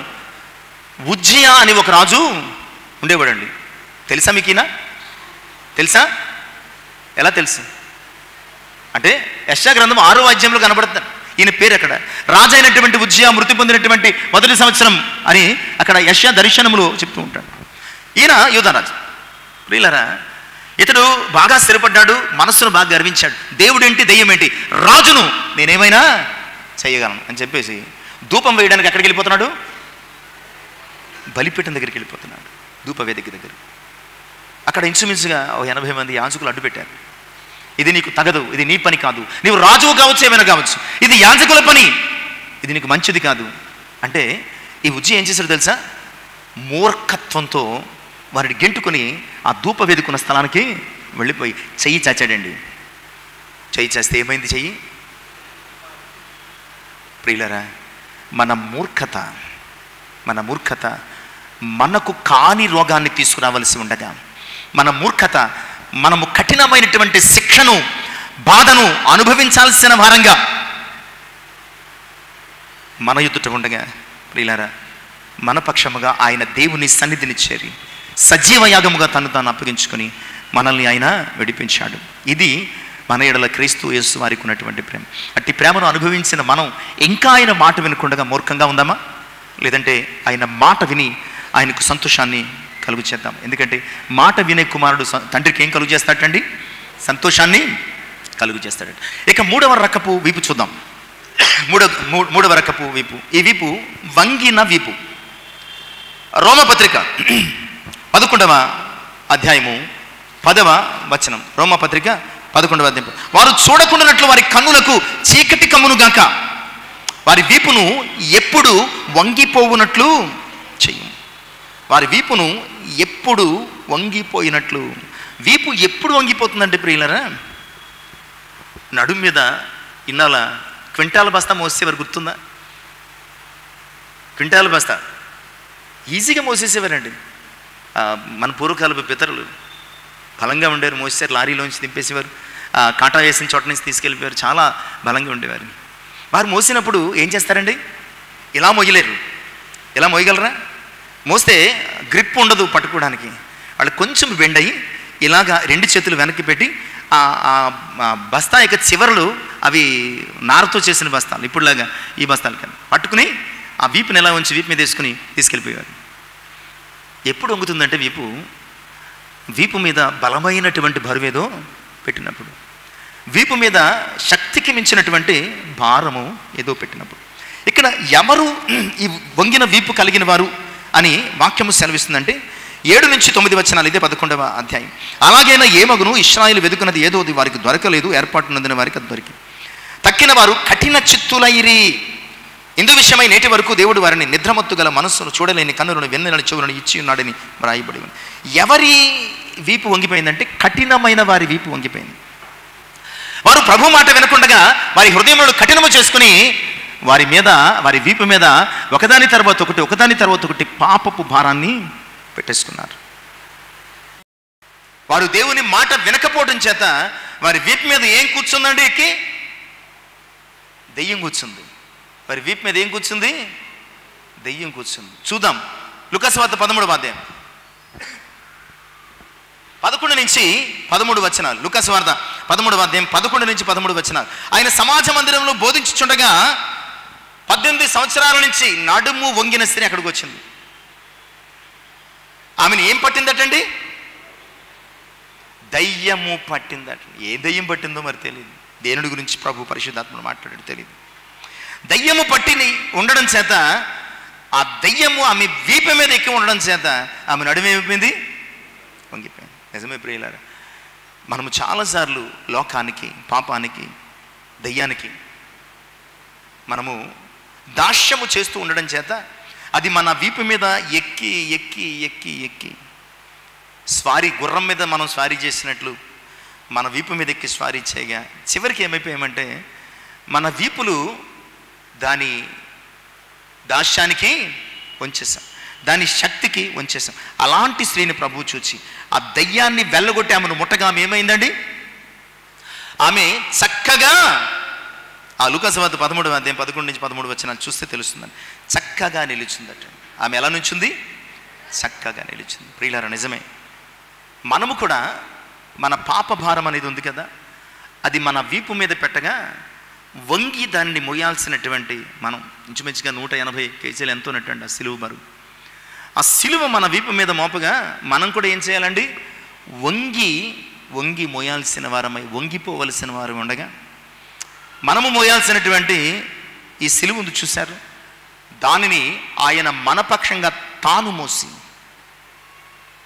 ఉజ్జియా అని ఒక రాజు ఉండేవాడండి. తెలుసా మీకీనా? తెలుసా? ఎలా తెలుసు అంటే యెషయా గ్రంథం 6వ అధ్యాయంలో కనబడుతుంది ఈయన పేరు. అక్కడ రాజు అయినటువంటి ఉజ్జియా మృతి పొందినటువంటి మొదటి సంవత్సరం అని అక్కడ యెషయా దర్శనములో చెప్తూ ఉంటాడు. ఈయన యూదారాజు. ప్రియులారా, ఇతడు బాగా స్థిరపడ్డాడు, మనస్సును బాగా గర్వించాడు. దేవుడు ఏంటి, దెయ్యం ఏంటి, రాజును నేనేమైనా చేయగలను అని చెప్పేసి ధూపం వేయడానికి ఎక్కడికి వెళ్ళిపోతున్నాడు? బలిపీఠం దగ్గరికి వెళ్ళిపోతున్నాడు, ధూపవేదిక దగ్గర. అక్కడ ఇంచుమించుగా 80 మంది యాజకులు అడ్డు పెట్టారు. ఇది నీకు తగదు, ఇది నీ పని కాదు, నీవు రాజువు కావచ్చు, ఏమైనా కావచ్చు, ఇది యాజకుల పని, ఇది నీకు మంచిది కాదు అంటే ఈ ఉజ్జి ఏం చేశాడు తెలుసా? మూర్ఖత్వంతో వారిని గెంటుకొని ఆ ధూప వేదుకున్న స్థలానికి వెళ్ళిపోయి చెయ్యి చాచాడండి. చెయ్యి చేస్తే ఏమైంది? చెయ్యి. ప్రియులరా, మన మూర్ఖత మనకు కాని రోగాన్ని తీసుకురావలసి ఉండగా, మన మూర్ఖత మనము కఠినమైనటువంటి శిక్షను, బాధను అనుభవించాల్సిన భారంగా మన ఎదుట ఉండగా ప్రియులారా, మన పక్షముగా ఆయన దేవుని సన్నిధిని చేరి సజీవ యాగముగా తను తాను అప్పగించుకొని మనల్ని ఆయన విడిపించాడు. ఇది మన ఎడల క్రీస్తు యేసు వారికి ఉన్నటువంటి ప్రేమ. అట్టి ప్రేమను అనుభవించిన మనం ఇంకా ఆయన మాట వినకుండా మూర్ఖంగా ఉందామా? లేదంటే ఆయన మాట విని ఆయనకు సంతోషాన్ని కలుగు చేద్దాం. ఎందుకంటే మాట వినే కుమారుడు తండ్రికి ఏం కలుగు చేస్తాడండి? సంతోషాన్ని కలుగు చేస్తాడు. ఇక మూడవ రకపు వీపు చూద్దాం. మూడవ రకపు వీపు. ఈ వీపు వంగిన వీపు. రోమపత్రిక 11వ అధ్యాయము 10వ వచనం. రోమపత్రిక 11వ అధ్యాయం. వారు చూడకుండానట్లు వారి కన్నులకు చీకటి కమ్మును గాక, వారి వీపును ఎప్పుడు వంగిపోవునట్లు చెయ్యి. వారి వీపును ఎప్పుడు వంగిపోయినట్లు. వీపు ఎప్పుడు వంగిపోతుందంటే ప్రియులరా, నడుము మీద ఇన్నాళ్ళ క్వింటాల బస్తా మోసేవారు, గుర్తుందా? క్వింటాల బస్తా ఈజీగా మోసేసేవారండి. మన పూర్వకాలపు పితరులు బలంగా ఉండేవారు, మోసేసారు, లారీలోంచి దింపేసేవారు, కాటా వేసిన చోట నుంచి తీసుకెళ్ళిపోయారు, చాలా బలంగా ఉండేవారు. వారు మోసినప్పుడు ఏం చేస్తారండి? ఇలా మోయలేరు. ఇలా మోయగలరా? మోస్తే గ్రిప్ ఉండదు పట్టుకోవడానికి. వాళ్ళు కొంచెం బెండ్ అయ్యి ఇలాగా 2 చేతులు వెనక్కి పెట్టి బస్తా యొక్క చివరలు అవి నారతో చేసిన బస్తాలు, ఇప్పుడులాగా ఈ బస్తాలు కానీ పట్టుకుని ఆ వీపుని ఎలా ఉంచి వీపు మీద వేసుకుని తీసుకెళ్ళిపోయారు. ఎప్పుడు వంగుతుందంటే వీపు మీద బలమైనటువంటి బరువేదో పెట్టినప్పుడు, వీపు మీద శక్తికి మించినటువంటి భారము ఏదో పెట్టినప్పుడు. ఇక్కడ ఎవరు ఈ వంగిన వీపు కలిగిన వారు అని వాక్యము సెలవిస్తుందంటే 7 నుంచి 9 వచనాలు, ఇదే 11వ అధ్యాయం. అలాగైనా ఏమగును, ఇశ్రాయేలు వెదుకున్నది ఏదో అది వారికి దొరకలేదు, ఏర్పాటు నందిన వారికి అది దొరికింది. తక్కిన వారు కఠిన చిత్తులైరి. ఇందు విషయమై నేటి వరకు దేవుడు వారిని నిద్రమత్తు గల మనస్సును, చూడలేని కన్నులను, వెన్నెలని చెవులను ఇచ్చి ఉన్నాడని వ్రాయబడి ఉంది. ఎవరి వీపు వంగిపోయిందంటే కఠినమైన వారి వీపు వంగిపోయింది. వారు ప్రభు మాట వినకుండగా వారి హృదయంలో కఠినము చేసుకుని వారి వీపు మీద ఒకదాని తర్వాత ఒకటి పాపపు భారాన్ని పెట్టేసుకున్నారు. వారు దేవుని మాట వినకపోవడం చేత వారి వీపు మీద ఏం కూర్చుందండి? ఎక్కి దెయ్యం కూర్చుంది. వారి వీపు మీద ఏం కూర్చుంది? దెయ్యం కూర్చుంది. చూద్దాం లూకాసు వార్త 13వ అధ్యాయం 11 నుంచి 13 వచనాలు. లూకాసు వార్త 13వ అధ్యాయం 11 నుంచి 13 వచనాలు. ఆయన సమాజ మందిరంలో బోధించుచుండగా 18 సంవత్సరాల నుంచి నడుము వంగిన స్త్రీ అక్కడికి వచ్చింది. ఆమెను ఏం పట్టిందటండి? దయ్యము పట్టిందట. ఏ దయ్యం పట్టిందో మరి తెలియదు. దేవుడి గురించి ప్రభు పరిశుద్ధాత్మను మాట్లాడాడు తెలియదు. దయ్యము పట్టిని ఉండడం చేత, ఆ దయ్యము ఆమె వీపు మీద ఎక్కి ఉండడం చేత ఆమె నడుము ఏమైపోయింది? వంగిపోయింది. నిజమే ప్రియులారా, మనము చాలాసార్లు లోకానికి, పాపానికి, దయ్యానికి మనము దాస్యము చేస్తూ ఉండడం చేత అది మన వీపు మీద ఎక్కి ఎక్కి ఎక్కి ఎక్కి స్వారీ, గుర్రం మీద మనం స్వారీ చేసినట్లు మన వీపు మీద ఎక్కి స్వారీ చేయగా చివరికి ఏమైపోయామంటే మన వీపులు దాని దాస్యానికి వంచేసాం, దాని శక్తికి వంచేసాం. అలాంటి స్త్రీని ప్రభువు చూచి ఆ దయ్యాన్ని వెళ్ళగొట్టి ఆమెను ముట్టగా ఆమె ఏమైందండి? ఆమె చక్కగా, ఆ లూకాసు వార్త 13వ అధ్యాయం 11 నుంచి 13 వచనాలు చూస్తే తెలుస్తుందని, చక్కగా నిలిచిందట. ఆమె ఎలా నుంచింది? చక్కగా నిలిచింది. ప్రియులారా, నిజమే, మనము కూడా మన పాప భారం అనేది ఉంది కదా, అది మన వీపు మీద పెట్టగా వంగి దాన్ని మొయ్యాల్సినటువంటి మనం ఇంచుమించుగా 180 కేజీలు ఎంతో ఉన్నట్టండి ఆ సిలువ బరువు. ఆ సిలువ మన వీపు మీద మోపగా మనం కూడా ఏం చేయాలండి? వంగి వంగి మోయాల్సిన వారమై, వంగిపోవలసిన వారు ఉండగా మనము మోయాల్సినటువంటి ఈ సిలువ ఉంది చూశారు, దానిని ఆయన మనపక్షంగా తాను మోసి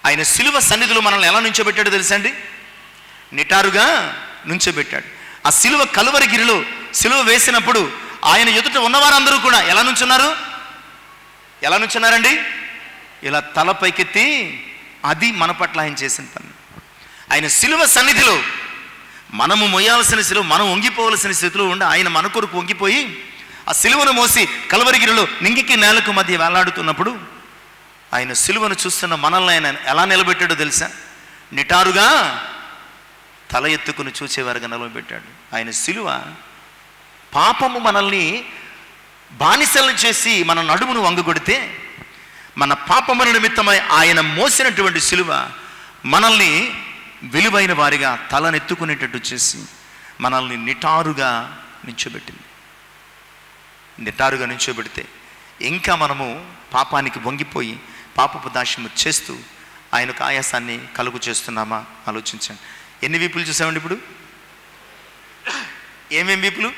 ఆయన సిలువ సన్నిధిలో మనల్ని ఎలా నుంచోబెట్టాడో తెలుసండి? నిటారుగా నుంచోబెట్టాడు. ఆ సిలువ కలువరిగిరిలో సిలువ వేసినప్పుడు ఆయన ఎదుట ఉన్నవారందరూ కూడా ఎలా నుంచున్నారు? ఎలా నుంచున్నారండి? ఇలా తల పైకెత్తి. అది మన పట్ల ఆయన చేసిన పని. ఆయన సిలువ సన్నిధిలో మనము మొయ్యాల్సిన సిలువ, మనం వంగిపోవలసిన స్థితిలో ఉండి ఆయన మన కొరకు వంగిపోయి ఆ సిలువను మోసి కలువరిగిరిలో నింగికి నేలకు మధ్య వేలాడుతున్నప్పుడు ఆయన సిలువను చూస్తున్న మనల్ని ఆయన ఎలా నిలబెట్టాడో తెలుసా? నిటారుగా తల ఎత్తుకుని చూసేవారుగా నిలబెట్టాడు. ఆయన సిలువ పాపము మనల్ని బానిసలను చేసి మన నడుమును వంగగొడితే, మన పాపముల నిమిత్తమై ఆయన మోసినటువంటి సిలువ మనల్ని విలువైన వారిగా తలనెత్తుకునేటట్టు చేసి మనల్ని నిటారుగా నించోబెట్టింది. నిటారుగా నించోబెడితే ఇంకా మనము పాపానికి వంగిపోయి పాపపు దాస్యము చేస్తూ ఆయనకు ఆయాసాన్ని కలుగు చేస్తున్నామా ఆలోచించండి. ఎన్ని వీపులు చూసామండి ఇప్పుడు? ఏమేం వీపులు?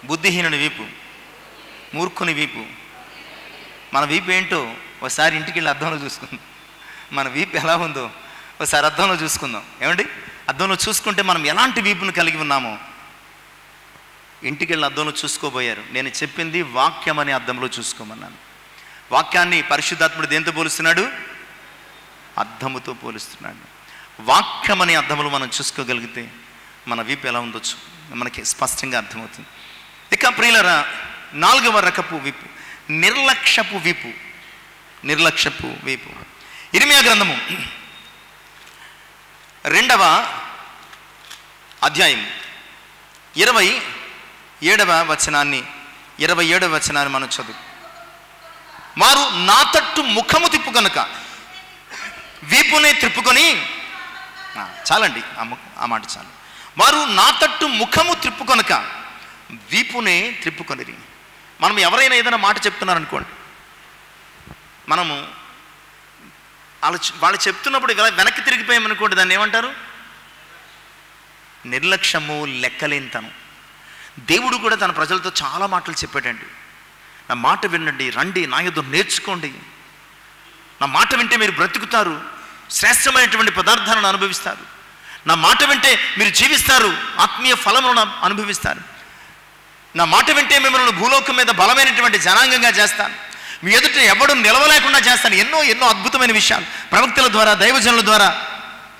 బుద్ధిహీనుని వీపు, మూర్ఖుని వీపు. మన వీపు ఏంటో ఒకసారి ఇంటికి వెళ్ళి అద్దంలో చూసుకుందాం. మన వీపు ఎలా ఉందో ఒకసారి అద్దంలో చూసుకుందాం. ఏమండి, అద్దంలో చూసుకుంటే మనం ఎలాంటి వీపును కలిగి ఉన్నామో ఇంటికి వెళ్ళి అద్దంలో చూసుకోబోయారు. నేను చెప్పింది వాక్యం అనే అద్దంలో చూసుకోమన్నాను. వాక్యాన్ని పరిశుద్ధాత్ముడు దేంతో పోలుస్తున్నాడు? అద్దముతో పోలుస్తున్నాడు. వాక్యం అనే అద్దములు మనం చూసుకోగలిగితే మన వీపు ఎలా ఉండొచ్చు మనకి స్పష్టంగా అర్థమవుతుంది. ఇక ప్రియులరా, 4వ రకపు వీపు నిర్లక్ష్యపు వీపు. నిర్లక్ష్యపు వీపు. ఇర్మియా గ్రంథము 2వ అధ్యాయం 27వ వచనాన్ని మనం చదువు. వారు నా తట్టు ముఖము తిప్పు కనుక వీపునే త్రిప్పుకొని, చాలండి ఆ మాట చాలు. వారు నా తట్టు ముఖము త్రిప్పు కనుక వీపునే త్రిప్పుకొనిరి. మనం ఎవరైనా ఏదైనా మాట చెప్తున్నారనుకోండి, మనము వాళ్ళు చెప్తున్నప్పుడు వెనక్కి తిరిగిపోయామనుకోండి, దాన్ని ఏమంటారు? నిర్లక్ష్యము, లెక్కలేనితనం. దేవుడు కూడా తన ప్రజలతో చాలా మాటలు చెప్పాడండి. నా మాట వినండి, రండి, నా యుద్ధ నేర్చుకోండి, నా మాట వింటే మీరు బ్రతుకుతారు, శ్రేష్టమైనటువంటి పదార్థాలను అనుభవిస్తారు, నా మాట వింటే మీరు జీవిస్తారు, ఆత్మీయ ఫలములను అనుభవిస్తారు, నా మాట వింటే మిమ్మల్ని భూలోకం మీద బలమైనటువంటి జనాంగంగా చేస్తాను, మీ ఎదుట ఎవడు నిలవలేకుండా చేస్తాను. ఎన్నో ఎన్నో అద్భుతమైన విషయాలు ప్రవక్తల ద్వారా, దైవజనుల ద్వారా,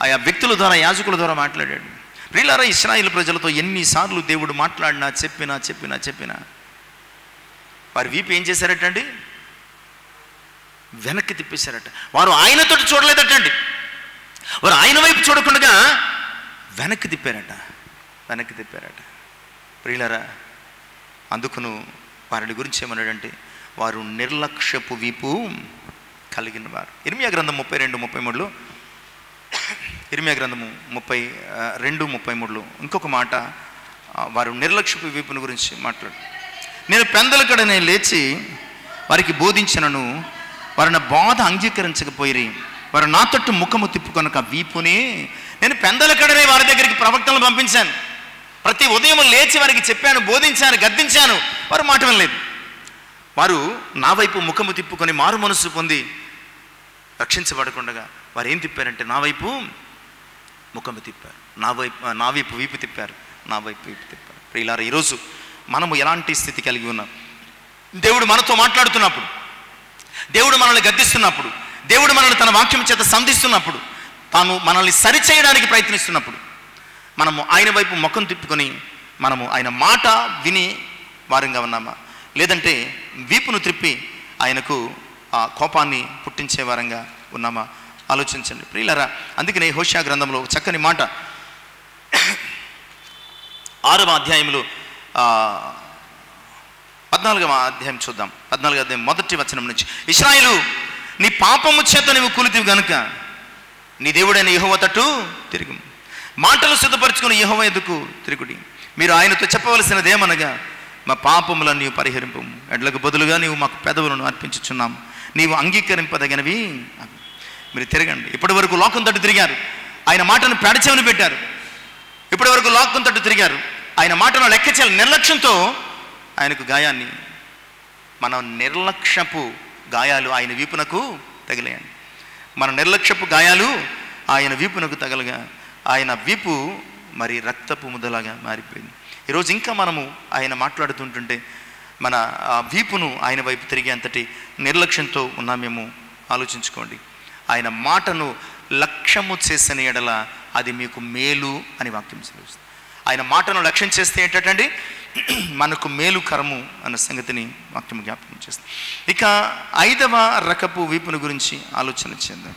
ఆయా వ్యక్తుల ద్వారా, యాజకుల ద్వారా మాట్లాడాడు. ప్రియులారా, ఇశ్రాయేలు ప్రజలతో ఎన్నిసార్లు దేవుడు మాట్లాడినా చెప్పినా వారి వీపు ఏం చేశారటండి? వెనక్కి తిప్పేశారట. వారు ఆయనతో చూడలేదటండి. వారు ఆయన వైపు చూడకుండా వెనక్కి తిప్పారట. ప్రియులారా, అందుకును వారిని గురించి ఏమన్నాడంటే వారు నిర్లక్ష్యపు వీపు కలిగిన వారు. ఇర్మియా గ్రంథం 32-33లో, ఇర్మియా గ్రంథము 32-33లో ఇంకొక మాట, వారు నిర్లక్ష్యపు వీపుని గురించి మాట్లాడు. నేను పెందలకడనే లేచి వారికి బోధించినను వారు నా బాధ అంగీకరించకపోయిరి. వారు నా తట్టు ముఖము తిప్పుకొనక వీపునే. నేను పెందలకడనే వారి దగ్గరికి ప్రవక్తలను పంపించాను. ప్రతి ఉదయం లేచి వారికి చెప్పాను, బోధించాను, గద్దించాను. వారు మాట వినలేదు. వారు నా వైపు ముఖము తిప్పుకొని మారు మనసు పొంది రక్షించబడకుండా వారు ఏం తిప్పారంటే నా వైపు ముఖము తిప్పారు, నా వైపు వీపు తిప్పారు. ప్రియులారా, ఈరోజు మనము ఎలాంటి స్థితి కలిగి ఉన్నాం? దేవుడు మనతో మాట్లాడుతున్నప్పుడు, దేవుడు మనల్ని గద్దిస్తున్నప్పుడు, దేవుడు మనల్ని తన వాక్యం చేత సంధిస్తున్నప్పుడు, తాను మనల్ని సరిచేయడానికి ప్రయత్నిస్తున్నప్పుడు మనము ఆయన వైపు ముఖం తిప్పుకొని మనము ఆయన మాట విని వారంగా ఉన్నామా, లేదంటే వీపును త్రిప్పి ఆయనకు ఆ కోపాన్ని పుట్టించే వారంగా ఉన్నామా? ఆలోచించండి ప్రియులారా. అందుకనే హోషేయ గ్రంథంలో చక్కని మాట 6వ అధ్యాయంలో 14వ అధ్యాయం చూద్దాం. 14వ అధ్యాయం 1వ వచనం నుంచి, ఇశ్రాయేలు, నీ పాపము చేత నీవు కూలితివి గనుక నీ దేవుడైన యెహోవా తట్టు తిరుగు, మాటలు సిద్ధపరచుకుని యెహోవా ఎదుకు తిరుగుడి. మీరు ఆయనతో చెప్పవలసినదేమనగా, మా పాపములను నీవు పరిహరింపు, ఎడ్లకు బదులుగా నీవు మాకు పెదవులను అర్పించుచున్నాము, నీవు అంగీకరింపదగినవి. మీరు తిరగండి. ఇప్పటి వరకు లోకం తట్టు తిరిగారు, ఆయన మాటను పెడచెవిని పెట్టారు. ఇప్పటి వరకు లోకం తట్టు తిరిగారు, ఆయన మాటను లెక్క చేయాలి. నిర్లక్ష్యంతో ఆయనకు గాయాన్ని, మన నిర్లక్ష్యపు గాయాలు ఆయన వీపునకు తగిలేయండి. మన నిర్లక్ష్యపు గాయాలు ఆయన వీపునకు తగలగా ఆయన వీపు మరి రక్తపు ముద్దలాగా మారిపోయింది. ఈరోజు ఇంకా మనము ఆయన మాట్లాడుతుంటుంటే మన వీపును ఆయన వైపు తిరిగే అంతటి నిర్లక్ష్యంతో ఉన్నామేమో ఆలోచించుకోండి. ఆయన మాటను లక్ష్యము చేసిన ఎడల అది మీకు మేలు అని వాక్యం సెలవిస్తుంది. ఆయన మాటను లక్ష్యం చేస్తే ఏంటంటే మనకు మేలుకరము అన్న సంగతిని వాక్యం జ్ఞాపకం చేస్తుంది. ఇక 5వ రకపు వీపును గురించి ఆలోచన చేద్దాం.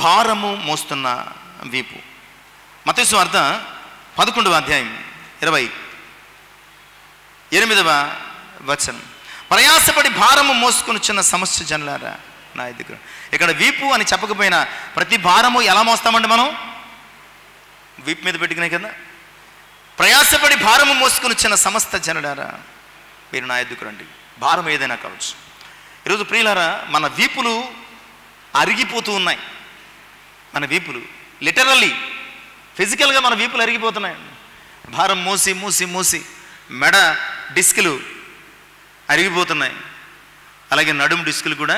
భారము మోస్తున్న వీపు. మత్తయి సువార్త 11వ అధ్యాయం 28వ వచనం. ప్రయాసపడి భారము మోసుకొని చిన్న సమస్య జనులారా నా దగ్గర. ఇక్కడ వీపు అని చెప్పకపోయినా ప్రతి భారము ఎలా మోస్తామండి మనం? వీపు మీద పెట్టుకునే కదా. ప్రయాసపడి భారము మోసుకొని చిన్న సమస్త జనులారా మీరు నా ఎద్దుకు రండి. భారం ఏదైనా కావచ్చు. ఈరోజు ప్రియులారా, మన వీపులు అరిగిపోతూ ఉన్నాయి. మన వీపులు లిటరల్లీ ఫిజికల్గా మన వీపులు అరిగిపోతున్నాయి. భారం మోసి మోసి మోసి మెడ డిస్కులు అరిగిపోతున్నాయి, అలాగే నడుము డిస్కులు కూడా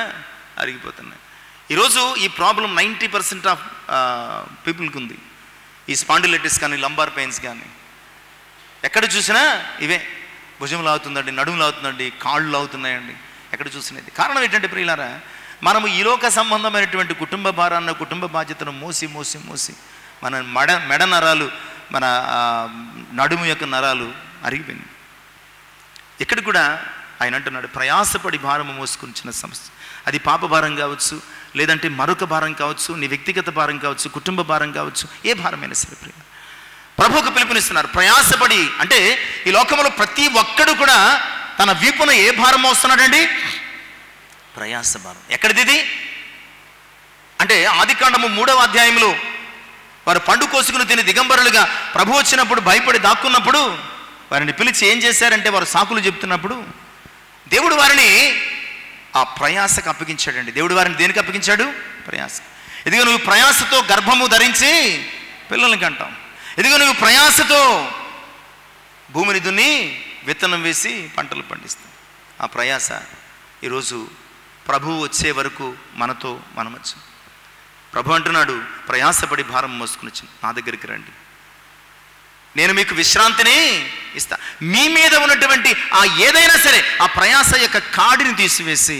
అరిగిపోతున్నాయి. ఈరోజు ఈ ప్రాబ్లం 90% ఆఫ్ పీపుల్కి ఉంది. ఈ స్పాండిలైటిస్ కానీ లంబార్ పెయిన్స్ కానీ ఎక్కడ చూసినా ఇవే. భుజం లాగుతుందండి, నడుము లాగుతుందండి, కాళ్ళు లాగుతున్నాయండి, ఎక్కడ చూసినది. కారణం ఏంటంటే ప్రియులారా, మనము ఈ లోక సంబంధమైనటువంటి కుటుంబ భారాన్ని, కుటుంబ బాధ్యతను మోసి మోసి మోసి మన మెడ నరాలు, మన నడుము యొక్క నరాలు అరిగిపోయింది. ఇక్కడ కూడా ఆయన అంటున్నాడు, ప్రయాసపడి భారము మోసుకున్న సమస్య. అది పాప భారం కావచ్చు, లేదంటే మరొక భారం కావచ్చు, నీ వ్యక్తిగత భారం కావచ్చు, కుటుంబ భారం కావచ్చు, ఏ భారమైనా సరే ప్రియ ప్రభువుకు పిలుపునిస్తున్నారు. ప్రయాసపడి అంటే ఈ లోకంలో ప్రతి ఒక్కడు కూడా తన వీపున ఏ భారం మోస్తున్నాడండి? ప్రయాస భారం. ఎక్కడిది ఇది అంటే ఆదికాండము 3వ అధ్యాయంలో వారు పండు కోసుకుని తిని దిగంబరులుగా ప్రభు వచ్చినప్పుడు భయపడి దాక్కున్నప్పుడు వారిని పిలిచి ఏం చేశారంటే, వారు సాకులు చెప్తున్నప్పుడు దేవుడు వారిని ఆ ప్రయాసకు అప్పగించాడండి. దేవుడు వారిని దేనికి అప్పగించాడు? ప్రయాస. ఇదిగో నువ్వు ప్రయాసతో గర్భము ధరించి పిల్లల్ని కంటాం. ఇదిగో నువ్వు ప్రయాసతో భూమిని దున్ని విత్తనం వేసి పంటలు పండిస్తాం. ఆ ప్రయాస ఈరోజు ప్రభువు వచ్చే వరకు మనతో మనమచ్చు. ప్రభు అంటున్నాడు, ప్రయాసపడి భారం మోసుకుని నా దగ్గరికి రండి, నేను మీకు విశ్రాంతిని ఇస్తా. మీ మీద ఉన్నటువంటి ఆ ఏదైనా సరే ఆ ప్రయాస యొక్క కాడిని తీసివేసి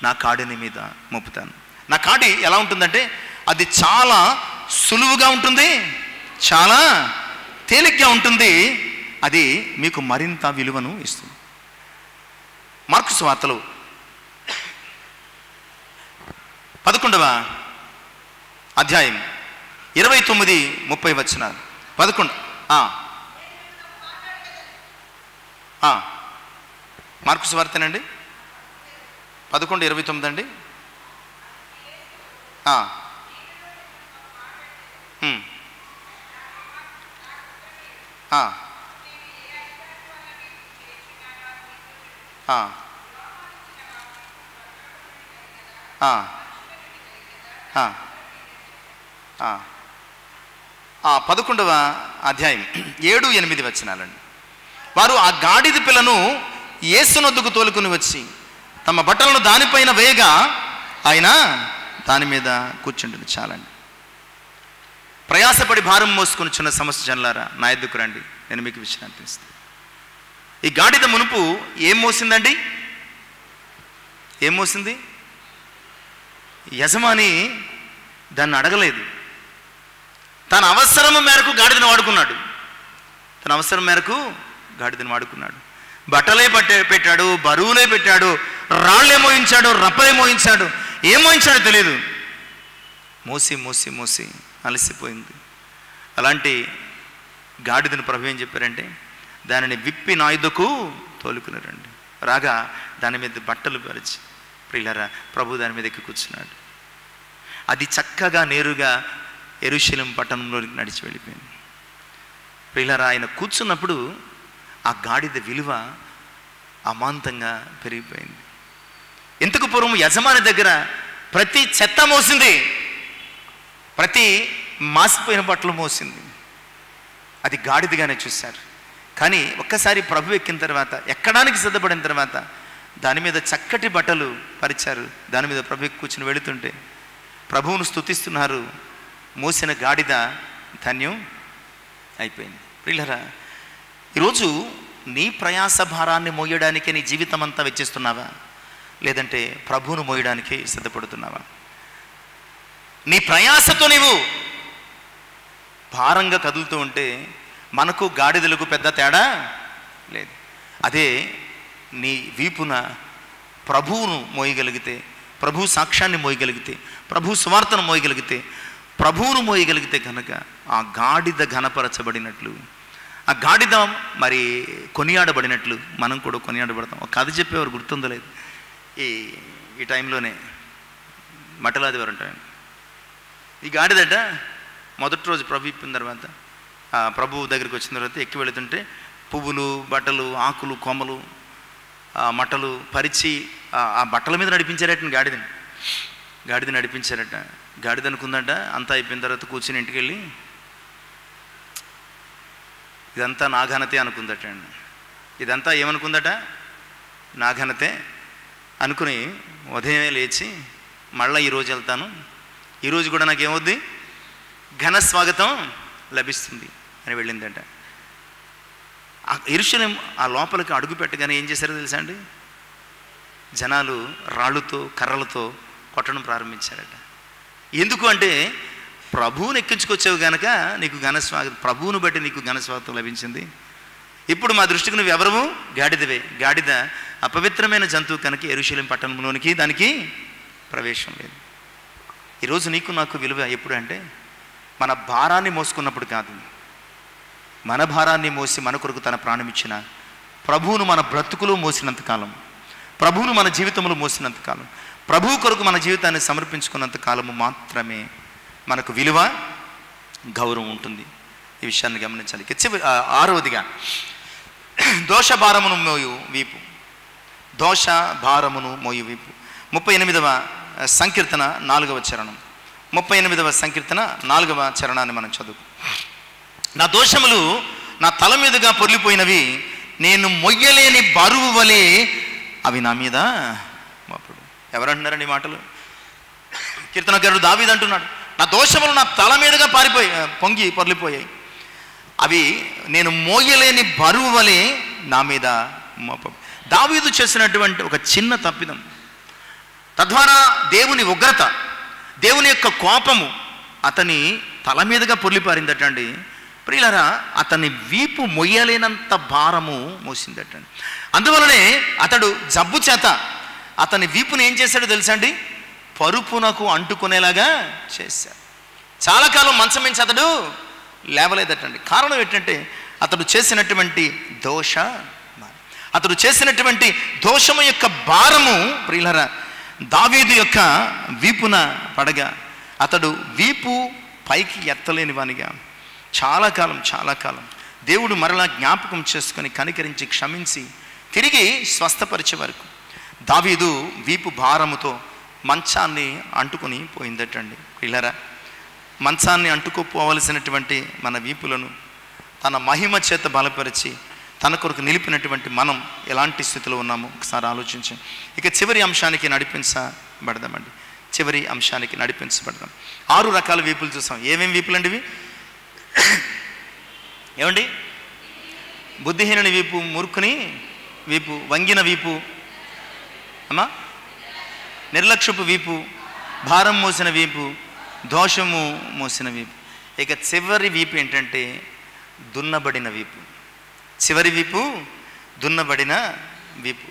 నా కాడిని మీద మోపుతాను. నా కాడి ఎలా ఉంటుందంటే అది చాలా సులువుగా ఉంటుంది, చాలా తేలిగ్గా ఉంటుంది. అది మీకు మరింత విలువను ఇస్తుంది. మార్కు సువార్తలో 11వ అధ్యాయం 29-30 వచనాలు. 11 మార్కు సువార్తనండి 11:29 అండి. ఆ 11వ అధ్యాయం 7-8 వచనాలండి. వారు ఆ గాడిద పిల్లను యేసునొద్దకు తోలుకుని వచ్చి తమ బట్టలను దానిపైన వేయగా ఆయన దాని మీద కూర్చుంటుంది. చాలండి. ప్రయాసపడి భారం మోసుకొని చిన్న సమస్య జనులారా నా ఎద్దుకు రండి, నేను మీకు విశ్రాంతి ఇస్తాను. ఈ గాడిద మునుపు ఏం మోసిందండి? ఏం మోసింది? యజమాని దాన్ని అడగలేదు. తన అవసరం మేరకు గాడిదను వాడుకున్నాడు. తన అవసరం మేరకు గాడిదను వాడుకున్నాడు. బట్టలే పెట్టాడు, బరువులే పెట్టాడు, రాళ్ళే మోయించాడు, రప్పలే మోయించాడు, ఏం మోయించాడో తెలియదు. మోసి మోసి మోసి అలసిపోయింది. అలాంటి గాడిదను ప్రభు ఏం చెప్పారంటే, దానిని విప్పి నా యుద్ధకు తోలుకుని రండి. రాగా దాని మీద బట్టలు పరిచి ప్రియులారా ప్రభు దాని మీద ఎక్కి కూర్చున్నాడు. అది చక్కగా నేరుగా యెరూషలేము పట్టణంలోకి నడిచి వెళ్ళిపోయింది. ప్రియులారా ఆయన కూర్చున్నప్పుడు ఆ గాడిద విలువ అమాంతంగా పెరిగిపోయింది. ఇంతకు పూర్వం యజమాని దగ్గర ప్రతి చెత్త మోసింది, ప్రతి మాసిపోయిన బట్టలు మోసింది. అది గాడిదగానే చూశారు. కానీ ఒక్కసారి ప్రభు ఎక్కిన తర్వాత, ఎక్కడానికి సిద్ధపడిన తర్వాత దాని మీద చక్కటి బట్టలు పరిచారు. దాని మీద ప్రభు కూర్చుని వెళుతుంటే ప్రభువును స్తుతిస్తున్నారు. మోసిన గాడిద ధన్యం అయిపోయింది. ప్రియులారా ఈరోజు నీ ప్రయాస భారాన్ని మోయడానికి నీ జీవితం అంతా వెచ్చిస్తున్నావా, లేదంటే ప్రభువును మోయడానికి సిద్ధపడుతున్నావా? నీ ప్రయాసతో నీవు భారంగా కదులుతూ ఉంటే మనకు గాడిదలకు పెద్ద తేడా లేదు. అదే నీ వీపున ప్రభువును మోయగలిగితే, ప్రభు సాక్ష్యాన్ని మోయగలిగితే, ప్రభు సువార్తను మోయగలిగితే, ప్రభువును మోయగలిగితే కనుక ఆ గాడిద ఘనపరచబడినట్లు, ఆ గాడిద మరి కొనియాడబడినట్లు మనం కూడా కొనియాడబడతాం. ఒక కథ చెప్పేవారు, గుర్తుందో లేదు, ఈ టైంలోనే మట్టలాదివారం టైం. ఈ గాడిదట మొదటి రోజు ప్రభు ఇప్పిన తర్వాత ప్రభువు దగ్గరికి వచ్చిన తర్వాత ఎక్కి వెళుతుంటే పువ్వులు, బట్టలు, ఆకులు, కొమ్మలు, మట్టలు పరిచి ఆ బట్టల మీద నడిపించారట గాడిద నడిపించారట. గాడిద అనుకుందట అంతా అయిపోయిన తర్వాత కూర్చుని ఇంటికి వెళ్ళి ఇదంతా నా ఘనతే అనుకుందట అండి. ఇదంతా ఏమనుకుందట? నా ఘనతే అనుకుని ఉదయమే లేచి మళ్ళీ ఈరోజు వెళ్తాను, ఈరోజు కూడా నాకేమవుద్ది, ఘన స్వాగతం లభిస్తుంది అని వెళ్ళిందట. యెరూషలేం ఆ లోపలికి అడుగు పెట్టగానే ఏం చేశారో తెలుసా అండి? జనాలు రాళ్ళుతో కర్రలతో కొట్టడం ప్రారంభించారట. ఎందుకు అంటే ప్రభువుని ఎక్కించుకొచ్చావు కనుక నీకు ఘనస్వాగతం, ప్రభువును బట్టి నీకు ఘనస్వాగతం లభించింది. ఇప్పుడు మా దృష్టికి నువ్వు ఎవరము? గాడిదవే. గాడిద అపవిత్రమైన జంతువు కనుక యెరూషలేం పట్టణంలోనికి దానికి ప్రవేశం లేదు. ఈరోజు నీకు నాకు విలువ ఎప్పుడు అంటే మన భారాన్ని మోసుకున్నప్పుడు కాదు, మన భారాన్ని మోసి మన కొరకు తన ప్రాణం ఇచ్చిన ప్రభువును మన బ్రతుకులో మోసినంతకాలం, ప్రభువును మన జీవితంలో మోసినంతకాలం, ప్రభువు కొరకు మన జీవితాన్ని సమర్పించుకున్నంత కాలము మాత్రమే మనకు విలువ, గౌరవం ఉంటుంది. ఈ విషయాన్ని గమనించాలి. ఆరవదిగా దోష భారమును మోయు వీపు. దోష భారమును మోయు వీపు. 38వ సంకీర్తన 4వ చరణం. 38వ సంకీర్తన 4వ చరణాన్ని మనం చదువు. నా దోషములు నా తల మీదుగా పొర్లిపోయినవి, నేను మొయ్యలేని బరువు వలె అవి నా మీద మోపుడు. ఎవరంటున్నారండి ఈ మాటలు? కీర్తనకారుడు దావీదు అంటున్నాడు, నా దోషములు నా తల మీదుగా పొంగి పొర్లిపోయాయి, అవి నేను మోయలేని బరువు వలె నా మీద మోపడు. దావీదు చేసినటువంటి ఒక చిన్న తప్పిదం, తద్వారా దేవుని ఉగ్రత, దేవుని యొక్క కోపము అతని తల మీదుగా పొర్లిపారిందటండి. ప్రియులారా, అతని వీపు మొయ్యలేనంత భారము మోసిందటండి. అందువలనే అతడు జబ్బు చేత అతని వీపుని ఏం చేశాడో తెలుసా అండి? పరుపునకు అంటుకునేలాగా చేశాడు. చాలా కాలం మంచం నుంచి అతడు లేవలేదటండి. కారణం ఏంటంటే అతడు చేసినటువంటి అతడు చేసినటువంటి దోషము యొక్క భారము ప్రియులారా దావీదు యొక్క వీపున పడగా అతడు వీపు పైకి ఎత్తలేని వానిగా చాలా కాలం దేవుడు మరలా జ్ఞాపకం చేసుకొని కనికరించి క్షమించి తిరిగి స్వస్థపరిచే వరకు దావీదు వీపు భారముతో మంచాన్ని అంటుకొని పోయిందటండి. పిల్లరా, మంచాన్ని అంటుకోపోవలసినటువంటి మన వీపులను తన మహిమ చేత బలపరిచి తన కొరకు నిలిపినటువంటి మనం ఎలాంటి స్థితిలో ఉన్నామో ఒకసారి ఆలోచించాం. ఇక చివరి అంశానికి నడిపించబడదామండి. చివరి అంశానికి నడిపించబడదాం. 6 రకాల వీపులు చూసాం. ఏమేమి వీపులు అండి ఇవి? ఏమండి? బుద్ధిహీనుని వీపు, మూర్ఖుని వీపు, వంగిన వీపు, అమ్మా నిర్లక్ష్యపు వీపు, భారం మోసిన వీపు, దోషము మోసిన వీపు. ఇక చివరి వీపు ఏంటంటే దున్నబడిన వీపు. చివరి వీపు దున్నబడిన వీపు.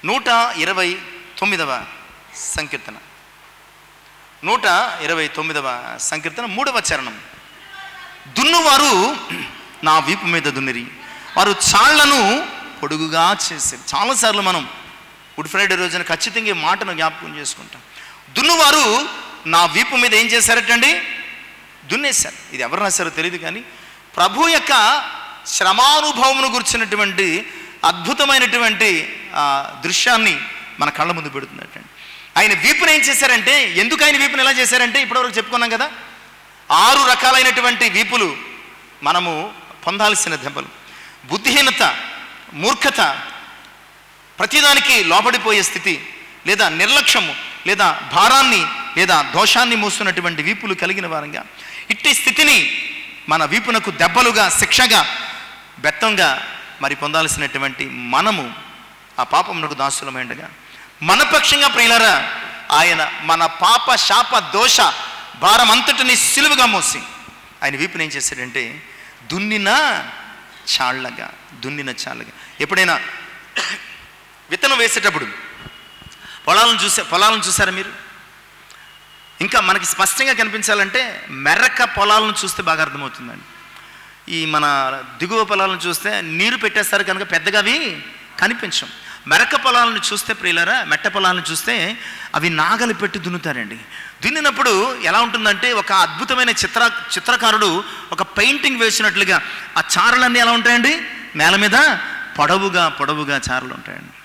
129వ సంకీర్తన 129వ సంకీర్తన 3వ చరణం. దున్నువారు నా వీపు మీద దున్నిరి, వారు చాళ్లను పొడుగుగా చేశారు. చాలాసార్లు మనం గుడ్ ఫ్రైడే రోజున ఖచ్చితంగా ఈ మాటను జ్ఞాపకం చేసుకుంటాం. దున్నువారు నా వీపు మీద ఏం చేశారటండి? దున్నేశారు. ఇది ఎవరు రాశారో తెలియదు, కానీ ప్రభు యొక్క శ్రమానుభవమును గురించినటువంటి అద్భుతమైనటువంటి దృశ్యాన్ని మన కళ్ళ ముందు పెడుతున్నట్టండి. ఆయన వీపును ఏం చేశారంటే, ఎందుకు ఆయన వీపును ఎలా చేశారంటే ఇప్పటివరకు చెప్పుకున్నాం కదా, 6 రకాలైనటువంటి వీపులు మనము పొందాల్సిన దెబ్బలు. బుద్ధిహీనత, మూర్ఖత, ప్రతిదానికి లోబడిపోయే స్థితి, లేదా నిర్లక్ష్యము, లేదా భారాన్ని లేదా దోషాన్ని మోస్తున్నటువంటి వీపులు కలిగిన వారంగా, ఇట్టి స్థితిని మన వీపునకు దెబ్బలుగా, శిక్షగా, బెత్తంగా మరి పొందాల్సినటువంటి మనము ఆ పాపమునకు దాసులమైండగా మన పక్షంగా ప్రియులారా ఆయన మన పాప శాప దోష భారం అంతటిని సిలువగా మోసి ఆయన వీపుని ఏం చేశాడంటే దున్నిన చాళ్ళగా. ఎప్పుడైనా విత్తనం వేసేటప్పుడు పొలాలను చూసారా మీరు? ఇంకా మనకి స్పష్టంగా కనిపించాలంటే మెరక పొలాలను చూస్తే బాగా అర్థమవుతుందండి. ఈ మన దిగువ పొలాలను చూస్తే నీరు పెట్టేస్తారు కనుక పెద్దగా అవి కనిపించం. మెరక పొలాలను చూస్తే ప్రియులారా, మెట్ట పొలాలను చూస్తే అవి నాగలి పెట్టి దున్నుతారండి. దున్నినప్పుడు ఎలా ఉంటుందంటే ఒక అద్భుతమైన చిత్రకారుడు ఒక పెయింటింగ్ వేసినట్లుగా ఆ చారలన్నీ ఎలా ఉంటాయండి, నేల మీద పొడవుగా చారలు ఉంటాయండి.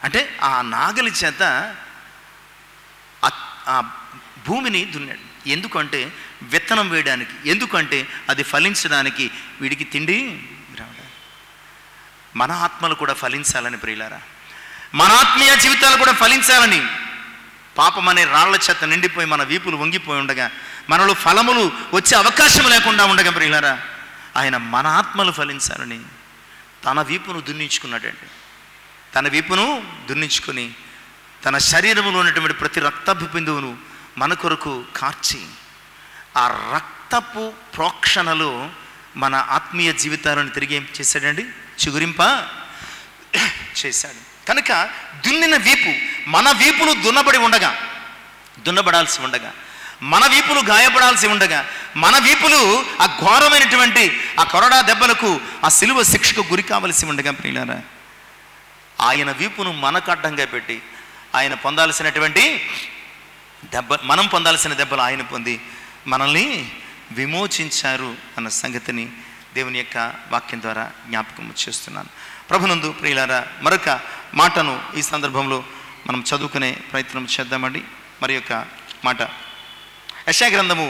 అంటే ఆ నాగలి చేత ఆ భూమిని దున్నాడు. ఎందుకంటే విత్తనం వేయడానికి, ఎందుకంటే అది ఫలించడానికి, వీడికి తిండి రావడానికి. మన ఆత్మలు కూడా ఫలించాలని ప్రియులారా, మన ఆత్మీయ జీవితాలు కూడా ఫలించాలని, పాపం అనే రాళ్ల చేత నిండిపోయి మన వీపులు వంగిపోయి ఉండగా, మనలో ఫలములు వచ్చే అవకాశం లేకుండా ఉండగా ప్రియులారా, ఆయన మన ఆత్మలు ఫలించాలని తన వీపును దున్నించుకున్నాడండి. తన వీపును దున్నించుకొని తన శరీరంలో ఉన్నటువంటి ప్రతి రక్తపు బిందువును మన కొరకు కార్చి ఆ రక్తపు ప్రోక్షణలో మన ఆత్మీయ జీవితాలను తిరిగి ఏం చేశాడండి, చిగురింప చేశాడు. కనుక దున్నిన వీపు, మన వీపులు దున్నబడాల్సి ఉండగా, మన వీపులు గాయపడాల్సి ఉండగా, మన వీపులు ఆ ఘోరమైనటువంటి ఆ కొరడా దెబ్బలకు, ఆ సిలువ శిక్షకు గురి కావలసి ఉండగా ప్రియులారా, ఆయన వీపును మనకు అడ్డంగా పెట్టి ఆయన పొందాల్సినటువంటి మనం పొందాల్సిన దెబ్బలు ఆయన పొంది మనల్ని విమోచించారు అన్న సంగతిని దేవుని యొక్క వాక్యం ద్వారా జ్ఞాపకం చేస్తున్నాను. ప్రభునందు ప్రియులారా, మరొక మాటను ఈ సందర్భంలో మనం చదువుకునే ప్రయత్నం చేద్దామండి. మరి యొక్క మాట యెషయా గ్రంథము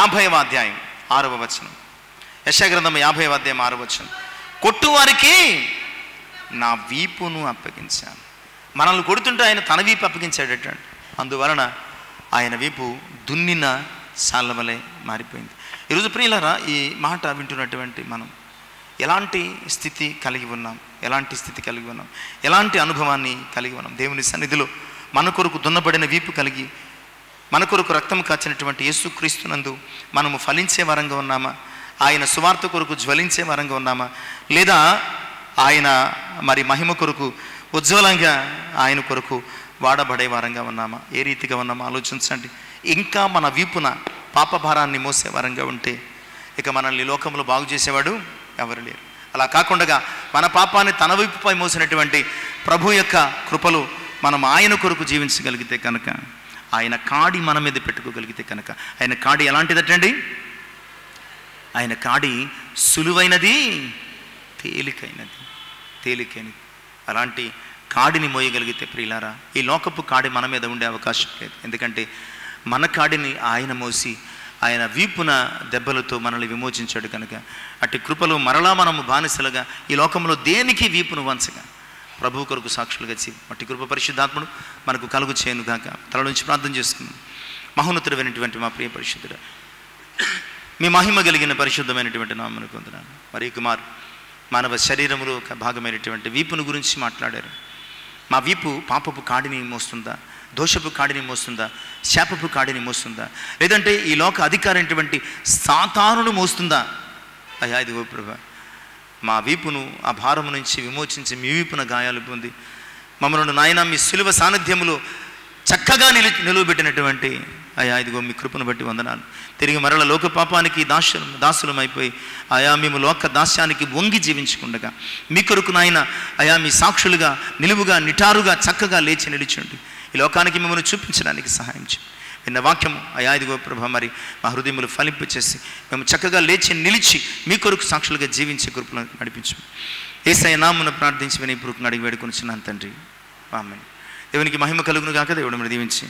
50వ అధ్యాయం 6వ వచనం. యెషయా గ్రంథము 50వ అధ్యాయం 6వ వచనం. కొట్టువారికి నా వీపును అప్పగించాను. మనల్ని కొడుతుంటే ఆయన తన వీపు అప్పగించాడట. అందువలన ఆయన వీపు దున్నిన సాలవలే మారిపోయింది. ఈరోజు ప్రియులారా, ఈ మాట వింటున్నటువంటి మనం ఎలాంటి స్థితి కలిగి ఉన్నాం, ఎలాంటి అనుభవాన్ని కలిగి ఉన్నాం? దేవుని సన్నిధిలో మన కొరకు దున్నబడిన వీపు కలిగి, మన కొరకు రక్తం కాచినటువంటి యేసుక్రీస్తునందు మనము ఫలించే వరంగా ఉన్నామా? ఆయన సువార్త కొరకు జ్వలించే వరంగా ఉన్నామా? లేదా ఆయన మరి మహిమ కొరకు ఉజ్వలంగా ఆయన కొరకు వాడబడే వారంగా ఉన్నామా? ఏ రీతిగా ఉన్నామా ఆలోచించండి. ఇంకా మన వీపున పాపభారాన్ని మోసే వరంగా ఉంటే ఇక మనల్ని లోకంలో బాగు చేసేవాడు ఎవరు లేరు. అలా కాకుండా మన పాపాన్ని తన వైపుపై మోసినటువంటి ప్రభు యొక్క కృపలో మనం ఆయన కొరకు జీవించగలిగితే కనుక, ఆయన కాడి మన మీద పెట్టుకోగలిగితే కనుక, ఆయన కాడి ఎలాంటిదటండి? ఆయన కాడి సులువైనది, తేలికైనది. అలాంటి కాడిని మోయగలిగితే ప్రియులారా, ఈ లోకపు కాడి మన మీద ఉండే అవకాశం లేదు. ఎందుకంటే మన కాడిని ఆయన మోసి ఆయన వీపున దెబ్బలతో మనల్ని విమోచించాడు కనుక, అట్టి కృపలో మరలా మనము బానిసలుగా ఈ లోకంలో దేనికి వీపును వంచగా ప్రభువు కొరకు సాక్షులుగా అట్టి కృప పరిశుద్ధాత్ముడు మనకు కలుగు చేయను గాక. తల నుంచి ప్రార్థన చేసుకున్నాం. మహోన్నతుడైనటువంటి మా ప్రియ పరిశుద్ధుడా, మీ మహిమ కలిగిన పరిశుద్ధమైనటువంటి నామమును పొందుతున్నాను. మరి కుమార్ మానవ శరీరంలో ఒక భాగమైనటువంటి వీపును గురించి మాట్లాడారు. మా వీపు పాపపు కాడిని మోస్తుందా, దోషపు కాడిని మోస్తుందా, శాపపు కాడిని మోస్తుందా, లేదంటే ఈ లోక అధికారైనటువంటి సాతానును మోస్తుందా? అయ్యా ఇదిగో ప్రభా, మా వీపును ఆ భారము నుంచి విమోచించి మీ వీపున గాయాలు పొంది మమ్మల్ని నాయన మీ సిలువ సాన్నిధ్యములో చక్కగా నిలువబెట్టినటువంటి అయా ఇదిగో మీ కృపను బట్టి వందనాలు. తిరిగి మరల లోక పాపానికి దాసులమైపోయి అయా మేము లోక దాస్యానికి వంగి జీవించకుండగా మీ కొరకు నాయన అయా మీ సాక్షులుగా నిలువుగా నిటారుగా చక్కగా లేచి నిలిచండి. ఈ లోకానికి మిమ్మల్ని చూపించడానికి సహాయం చేయండి. విన్న వాక్యము అయా ఇదిగో ప్రభా మరి మా హృదయములు ఫలింపు చేసి మేము చక్కగా లేచి నిలిచి మీ కొరకు సాక్షులుగా జీవించే కృపను నడిపించు. యేసయ్య నామమున ప్రార్థించి విని ఇప్పుడు అడిగి వేడుకొనిచున్నాను తండ్రి, ఆమేన్. దేవునికి మహిమ కలుగును గాక. దేవుడు దీవించి